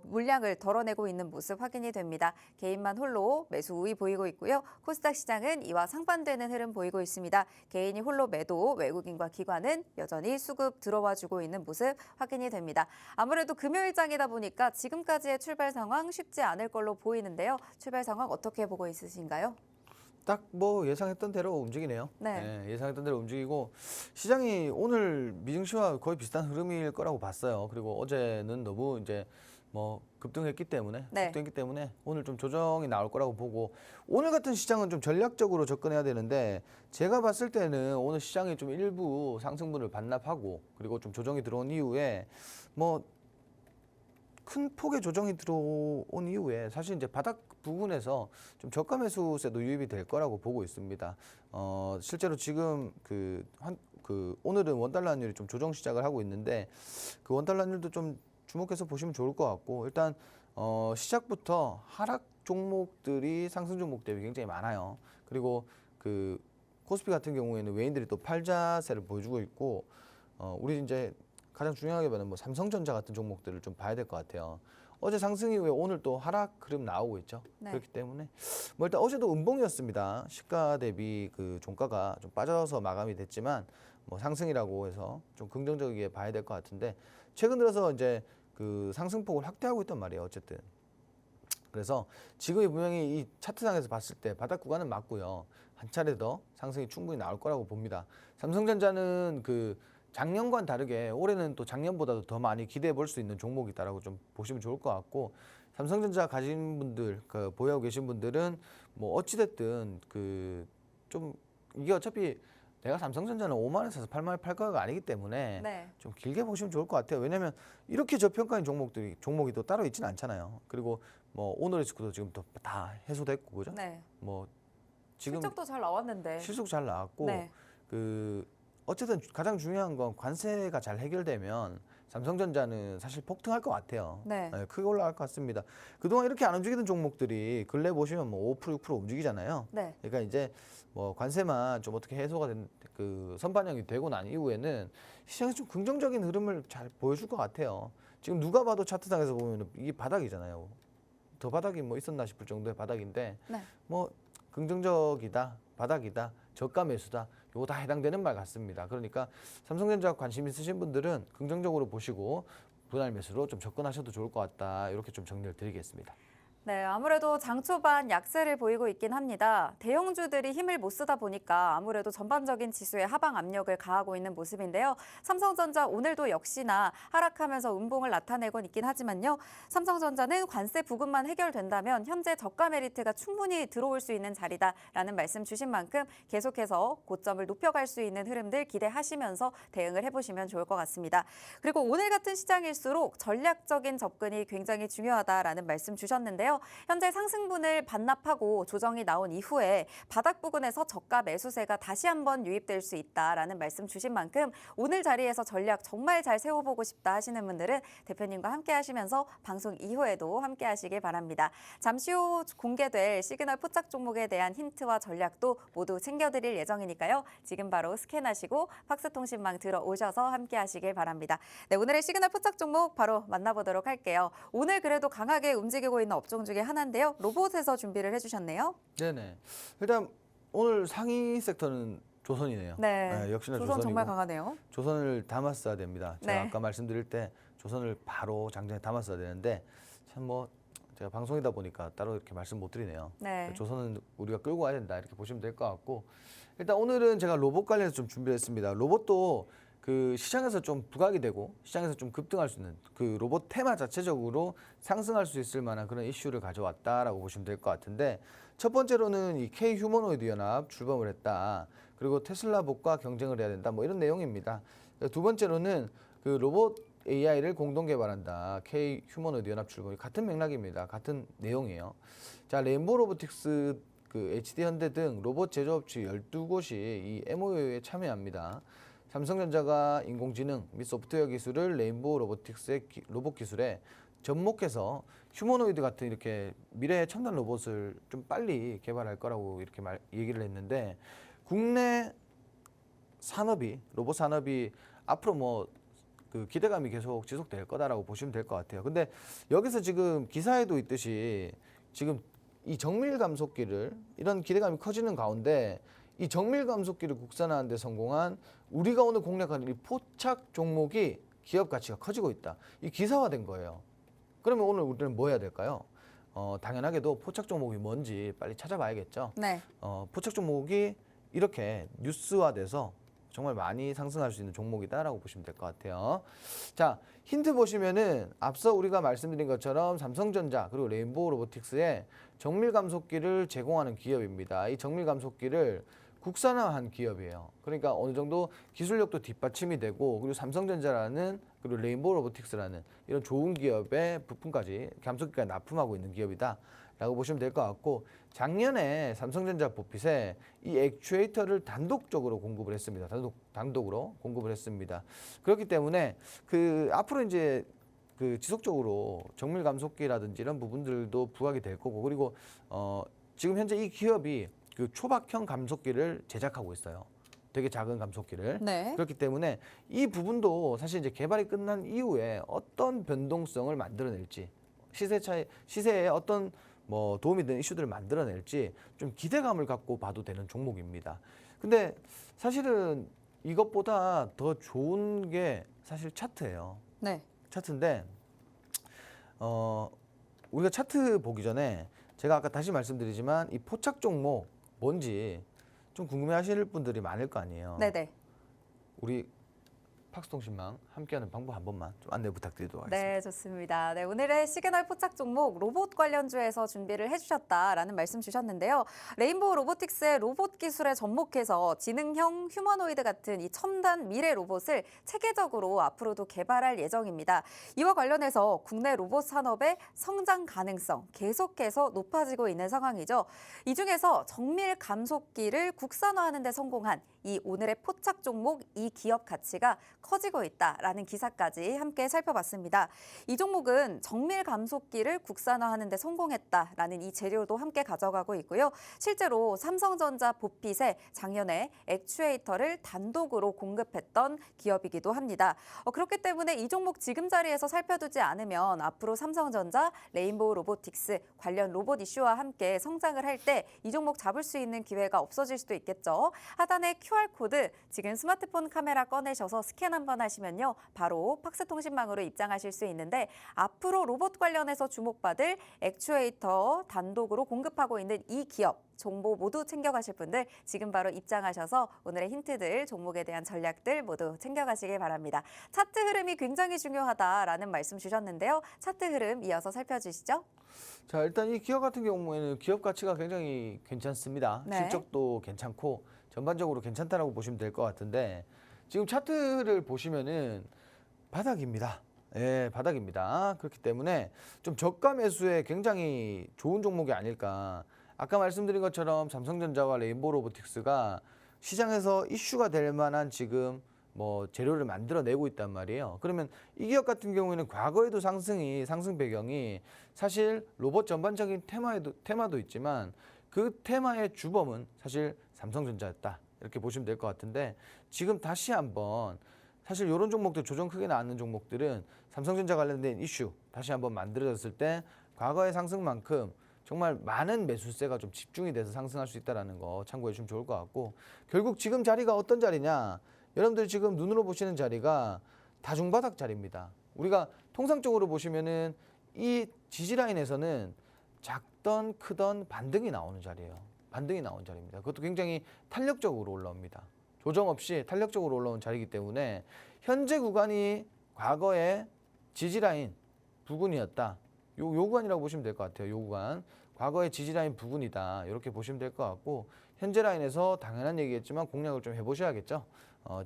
물량을 덜어내고 있는 모습 확인이 됩니다. 개인만 홀로 매수 우위 보이고 있고요. 코스닥 시장은 이와 상반되는 흐름 보이고 있습니다. 개인이 홀로 매도, 외국인과 기관은 여전히 수급 들어와주고 있는 모습 확인이 됩니다. 아무래도 금요일장이다 보니까 지금까지의 출발 상황 쉽지 않을 걸로 보이는데요. 출발 상황 어떻게 보고 있으신가요? 딱 뭐 예상했던 대로 움직이네요. 네. 예상했던 대로 움직이고 시장이 오늘 미증시와 거의 비슷한 흐름일 거라고 봤어요. 그리고 어제는 너무 이제 뭐 급등했기 때문에 오늘 좀 조정이 나올 거라고 보고 오늘 같은 시장은 좀 전략적으로 접근해야 되는데 제가 봤을 때는 오늘 시장이 좀 일부 상승분을 반납하고 그리고 좀 조정이 들어온 이후에 뭐 큰 폭의 조정이 들어온 이후에 사실 이제 바닥 부분에서 좀 저가 매수세도 유입이 될 거라고 보고 있습니다. 실제로 지금 오늘은 원달러 환율이 좀 조정 시작을 하고 있는데 그 원달러 환율도 좀 주목해서 보시면 좋을 것 같고 일단 시작부터 하락 종목들이 상승 종목 대비 굉장히 많아요. 그리고 그 코스피 같은 경우에는 외인들이 또 팔자세를 보여주고 있고 우리 이제 가장 중요하게 보면 뭐 삼성전자 같은 종목들을 좀 봐야 될 것 같아요. 어제 상승 이후에 오늘 또 하락 흐름 나오고 있죠. 네. 그렇기 때문에 뭐 일단 어제도 음봉이었습니다. 시가 대비 그 종가가 좀 빠져서 마감이 됐지만 뭐 상승이라고 해서 좀 긍정적이게 봐야 될 것 같은데 최근 들어서 이제 그 상승폭을 확대하고 있단 말이에요. 어쨌든 그래서 지금이 분명히 이 차트상에서 봤을 때 바닥 구간은 맞고요. 한 차례 더 상승이 충분히 나올 거라고 봅니다. 삼성전자는 그 작년과는 다르게 올해는 또 작년보다도 더 많이 기대해 볼 수 있는 종목이다라고 좀 보시면 좋을 것 같고 삼성전자 가진 분들, 그 보유하고 계신 분들은 뭐 어찌됐든 그 좀 이게 어차피 내가 삼성전자는 5만 원에 사서 8만 원에 팔 거가 아니기 때문에 네. 좀 길게 보시면 좋을 것 같아요. 왜냐하면 이렇게 저평가인 종목이 또 따로 있지는 않잖아요. 그리고 뭐 오너리스크도 지금 또 다 해소됐고 그죠? 네. 뭐 지금 실적도 잘 나왔는데. 실속 잘 나왔고 네. 그 어쨌든 가장 중요한 건 관세가 잘 해결되면 삼성전자는 사실 폭등할 것 같아요. 네. 크게 올라갈 것 같습니다. 그동안 이렇게 안 움직이던 종목들이 근래 보시면 뭐 5% 6% 움직이잖아요. 네. 그러니까 이제 뭐 관세만 좀 어떻게 해소가 된 그 선반영이 되고 난 이후에는 시장에서 좀 긍정적인 흐름을 잘 보여줄 것 같아요. 지금 누가 봐도 차트상에서 보면 이게 바닥이잖아요. 더 바닥이 뭐 있었나 싶을 정도의 바닥인데 네. 뭐 긍정적이다, 바닥이다, 저가 매수다, 요거 다 해당되는 말 같습니다. 그러니까 삼성전자 관심 있으신 분들은 긍정적으로 보시고 분할 매수로 좀 접근하셔도 좋을 것 같다. 이렇게 좀 정리를 드리겠습니다. 네, 아무래도 장 초반 약세를 보이고 있긴 합니다. 대형주들이 힘을 못 쓰다 보니까 아무래도 전반적인 지수에 하방 압력을 가하고 있는 모습인데요. 삼성전자 오늘도 역시나 하락하면서 음봉을 나타내곤 있긴 하지만요. 삼성전자는 관세 부분만 해결된다면 현재 저가 메리트가 충분히 들어올 수 있는 자리다라는 말씀 주신 만큼 계속해서 고점을 높여갈 수 있는 흐름들 기대하시면서 대응을 해보시면 좋을 것 같습니다. 그리고 오늘 같은 시장일수록 전략적인 접근이 굉장히 중요하다라는 말씀 주셨는데요. 현재 상승분을 반납하고 조정이 나온 이후에 바닥 부근에서 저가 매수세가 다시 한번 유입될 수 있다라는 말씀 주신 만큼 오늘 자리에서 전략 정말 잘 세워보고 싶다 하시는 분들은 대표님과 함께 하시면서 방송 이후에도 함께 하시길 바랍니다. 잠시 후 공개될 시그널 포착 종목에 대한 힌트와 전략도 모두 챙겨드릴 예정이니까요. 지금 바로 스캔하시고 팍스통신망 들어오셔서 함께 하시길 바랍니다. 네, 오늘의 시그널 포착 종목 바로 만나보도록 할게요. 오늘 그래도 강하게 움직이고 있는 업종 중에 하나인데요. 로봇에서 준비를 해주셨네요. 네네. 일단 오늘 상위 섹터는 조선이네요. 네, 역시나 조선 조선이고 정말 강하네요. 조선을 담았어야 됩니다. 제가 네. 아까 말씀드릴 때 조선을 바로 장전에 담았어야 되는데 참 뭐 제가 방송이다 보니까 따로 이렇게 말씀 못 드리네요. 네. 조선은 우리가 끌고 와야 된다 이렇게 보시면 될 것 같고 일단 오늘은 제가 로봇 관련해서 좀 준비했습니다. 로봇도 그 시장에서 좀 부각이 되고 시장에서 좀 급등할 수 있는 그 로봇 테마 자체적으로 상승할 수 있을 만한 그런 이슈를 가져왔다라고 보시면 될 것 같은데 첫 번째로는 이 K 휴머노이드 연합 출범을 했다. 그리고 테슬라봇과 경쟁을 해야 된다. 뭐 이런 내용입니다. 두 번째로는 그 로봇 AI를 공동 개발한다. K 휴머노이드 연합 출범이 같은 맥락입니다. 같은 내용이에요. 자, 레인보우 로보틱스 그 HD 현대 등 로봇 제조업체 12곳이 이 MOU에 참여합니다. 삼성전자가 인공지능 및 소프트웨어 기술을 레인보우 로보틱스의 로봇 기술에 접목해서 휴머노이드 같은 이렇게 미래의 첨단 로봇을 좀 빨리 개발할 거라고 이렇게 얘기를 했는데 국내 산업이 로봇 산업이 앞으로 뭐 그 기대감이 계속 지속될 거다라고 보시면 될 것 같아요. 근데 여기서 지금 기사에도 있듯이 지금 이 정밀 감속기를 이런 기대감이 커지는 가운데 이 정밀 감속기를 국산화하는 데 성공한 우리가 오늘 공략하는 이 포착 종목이 기업 가치가 커지고 있다. 이 기사화된 거예요. 그러면 오늘 우리는 뭐 해야 될까요? 당연하게도 포착 종목이 뭔지 빨리 찾아봐야겠죠. 네. 포착 종목이 이렇게 뉴스화돼서 정말 많이 상승할 수 있는 종목이다라고 보시면 될 것 같아요. 자, 힌트 보시면은 앞서 우리가 말씀드린 것처럼 삼성전자 그리고 레인보우 로보틱스의 정밀 감속기를 제공하는 기업입니다. 이 정밀 감속기를 국산화한 기업이에요. 그러니까 어느 정도 기술력도 뒷받침이 되고 그리고 삼성전자라는 그리고 레인보우 로보틱스라는 이런 좋은 기업의 부품까지 감속기까지 납품하고 있는 기업이다라고 보시면 될 것 같고 작년에 삼성전자 보핏에 이 액추에이터를 단독적으로 공급을 했습니다. 단독으로 공급을 했습니다. 그렇기 때문에 그 앞으로 이제 그 지속적으로 정밀 감속기라든지 이런 부분들도 부각이 될 거고 그리고 지금 현재 이 기업이 그 초박형 감속기를 제작하고 있어요. 되게 작은 감속기를. 네. 그렇기 때문에 이 부분도 사실 이제 개발이 끝난 이후에 어떤 변동성을 만들어낼지 시세에 어떤 뭐 도움이 되는 이슈들을 만들어낼지 좀 기대감을 갖고 봐도 되는 종목입니다. 근데 사실은 이것보다 더 좋은 게 사실 차트예요. 네. 차트인데 우리가 차트 보기 전에 제가 아까 다시 말씀드리지만 이 포착 종목 뭔지 좀 궁금해하실 분들이 많을 거 아니에요. 네네. 우리 팍스통신망 함께하는 방법 한 번만 좀 안내 부탁드리도록 하겠습니다. 네, 좋습니다. 네, 오늘의 시그널 포착 종목 로봇 관련주에서 준비를 해주셨다라는 말씀 주셨는데요. 레인보우 로보틱스의 로봇 기술에 접목해서 지능형 휴머노이드 같은 이 첨단 미래 로봇을 체계적으로 앞으로도 개발할 예정입니다. 이와 관련해서 국내 로봇 산업의 성장 가능성 계속해서 높아지고 있는 상황이죠. 이 중에서 정밀 감속기를 국산화하는 데 성공한 이 오늘의 포착 종목 이 기업 가치가 커지고 있다라는 기사까지 함께 살펴봤습니다. 이 종목은 정밀 감속기를 국산화하는 데 성공했다라는 이 재료도 함께 가져가고 있고요. 실제로 삼성전자 보핏에 작년에 액추에이터를 단독으로 공급했던 기업이기도 합니다. 그렇기 때문에 이 종목 지금 자리에서 살펴두지 않으면 앞으로 삼성전자, 레인보우 로보틱스 관련 로봇 이슈와 함께 성장을 할 때 이 종목 잡을 수 있는 기회가 없어질 수도 있겠죠. 하단에 QR코드 지금 스마트폰 카메라 꺼내셔서 스캔 한번 하시면요. 바로 팍스통신망으로 입장하실 수 있는데 앞으로 로봇 관련해서 주목받을 액추에이터 단독으로 공급하고 있는 이 기업 정보 모두 챙겨가실 분들 지금 바로 입장하셔서 오늘의 힌트들, 종목에 대한 전략들 모두 챙겨가시길 바랍니다. 차트 흐름이 굉장히 중요하다라는 말씀 주셨는데요. 차트 흐름 이어서 살펴주시죠. 자, 일단 이 기업 같은 경우에는 기업 가치가 굉장히 괜찮습니다. 네. 실적도 괜찮고 전반적으로 괜찮다라고 보시면 될 것 같은데 지금 차트를 보시면은 바닥입니다. 예, 바닥입니다. 그렇기 때문에 좀 저가 매수에 굉장히 좋은 종목이 아닐까. 아까 말씀드린 것처럼 삼성전자와 레인보우 로보틱스가 시장에서 이슈가 될 만한 지금 뭐 재료를 만들어내고 있단 말이에요. 그러면 이 기업 같은 경우에는 과거에도 상승 배경이 사실 로봇 전반적인 테마도 있지만 그 테마의 주범은 사실 삼성전자였다. 이렇게 보시면 될 것 같은데 지금 다시 한번 사실 이런 종목들 조정 크게 나왔는 종목들은 삼성전자 관련된 이슈 다시 한번 만들어졌을 때 과거의 상승만큼 정말 많은 매수세가 좀 집중이 돼서 상승할 수 있다는 거 참고해 주시면 좋을 것 같고 결국 지금 자리가 어떤 자리냐 여러분들이 지금 눈으로 보시는 자리가 다중바닥 자리입니다. 우리가 통상적으로 보시면은 이 지지라인에서는 작던 크던 반등이 나오는 자리예요. 반등이 나온 자리입니다. 그것도 굉장히 탄력적으로 올라옵니다. 조정 없이 탄력적으로 올라온 자리이기 때문에 현재 구간이 과거의 지지라인 부근이었다. 요 구간이라고 보시면 될 것 같아요. 요 구간. 과거의 지지라인 부근이다. 이렇게 보시면 될 것 같고 현재 라인에서 당연한 얘기겠지만 공략을 좀 해보셔야겠죠.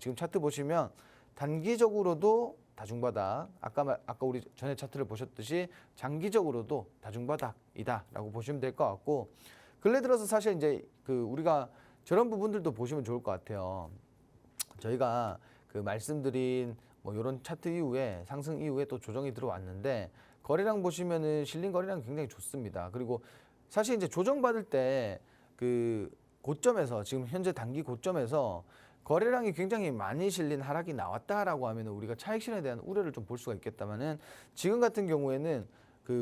지금 차트 보시면 단기적으로도 다중바닥, 아까 우리 전에 차트를 보셨듯이 장기적으로도 다중바닥이다라고 보시면 될 것 같고 근래 들어서 사실 이제 우리가 저런 부분들도 보시면 좋을 것 같아요. 저희가 말씀드린 뭐 이런 차트 이후에 상승 이후에 또 조정이 들어왔는데 거래량 보시면은 실린 거래량 굉장히 좋습니다. 그리고 사실 이제 조정받을 때 고점에서 지금 현재 단기 고점에서 거래량이 굉장히 많이 실린 하락이 나왔다라고 하면 우리가 차익 실현에 대한 우려를 좀 볼 수가 있겠다마는 지금 같은 경우에는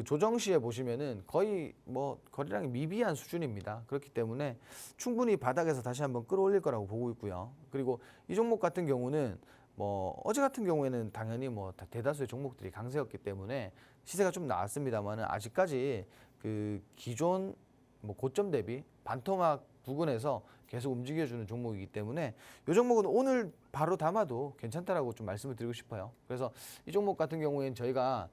조정 시에 보시면은 거의 뭐 거래량이 미비한 수준입니다. 그렇기 때문에 충분히 바닥에서 다시 한번 끌어올릴 거라고 보고 있고요. 그리고 이 종목 같은 경우는 뭐 어제 같은 경우에는 당연히 뭐 대다수의 종목들이 강세였기 때문에 시세가 좀 나왔습니다만은 아직까지 기존 뭐 고점 대비 반토막 부근에서 계속 움직여주는 종목이기 때문에 이 종목은 오늘 바로 담아도 괜찮다라고 좀 말씀을 드리고 싶어요. 그래서 이 종목 같은 경우에는 저희가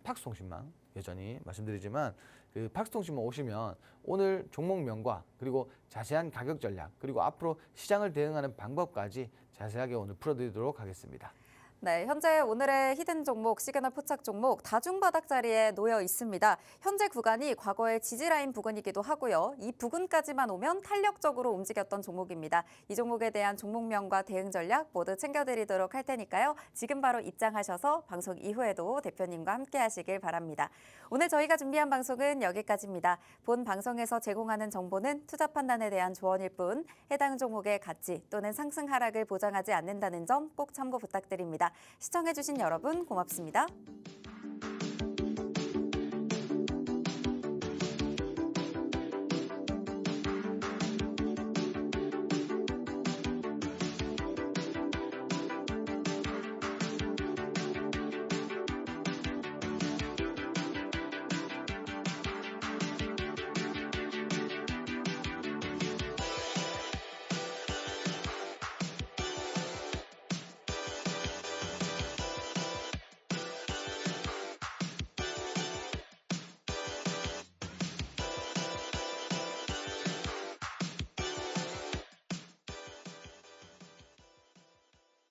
팍스통신망 여전히 말씀드리지만 팍스통신망 오시면 오늘 종목명과 그리고 자세한 가격 전략 그리고 앞으로 시장을 대응하는 방법까지 자세하게 오늘 풀어드리도록 하겠습니다. 네, 현재 오늘의 히든 종목, 시그널 포착 종목 다중바닥 자리에 놓여 있습니다. 현재 구간이 과거의 지지라인 부근이기도 하고요. 이 부근까지만 오면 탄력적으로 움직였던 종목입니다. 이 종목에 대한 종목명과 대응 전략 모두 챙겨드리도록 할 테니까요. 지금 바로 입장하셔서 방송 이후에도 대표님과 함께 하시길 바랍니다. 오늘 저희가 준비한 방송은 여기까지입니다. 본 방송에서 제공하는 정보는 투자 판단에 대한 조언일 뿐 해당 종목의 가치 또는 상승 하락을 보장하지 않는다는 점 꼭 참고 부탁드립니다. 시청해주신 여러분 고맙습니다.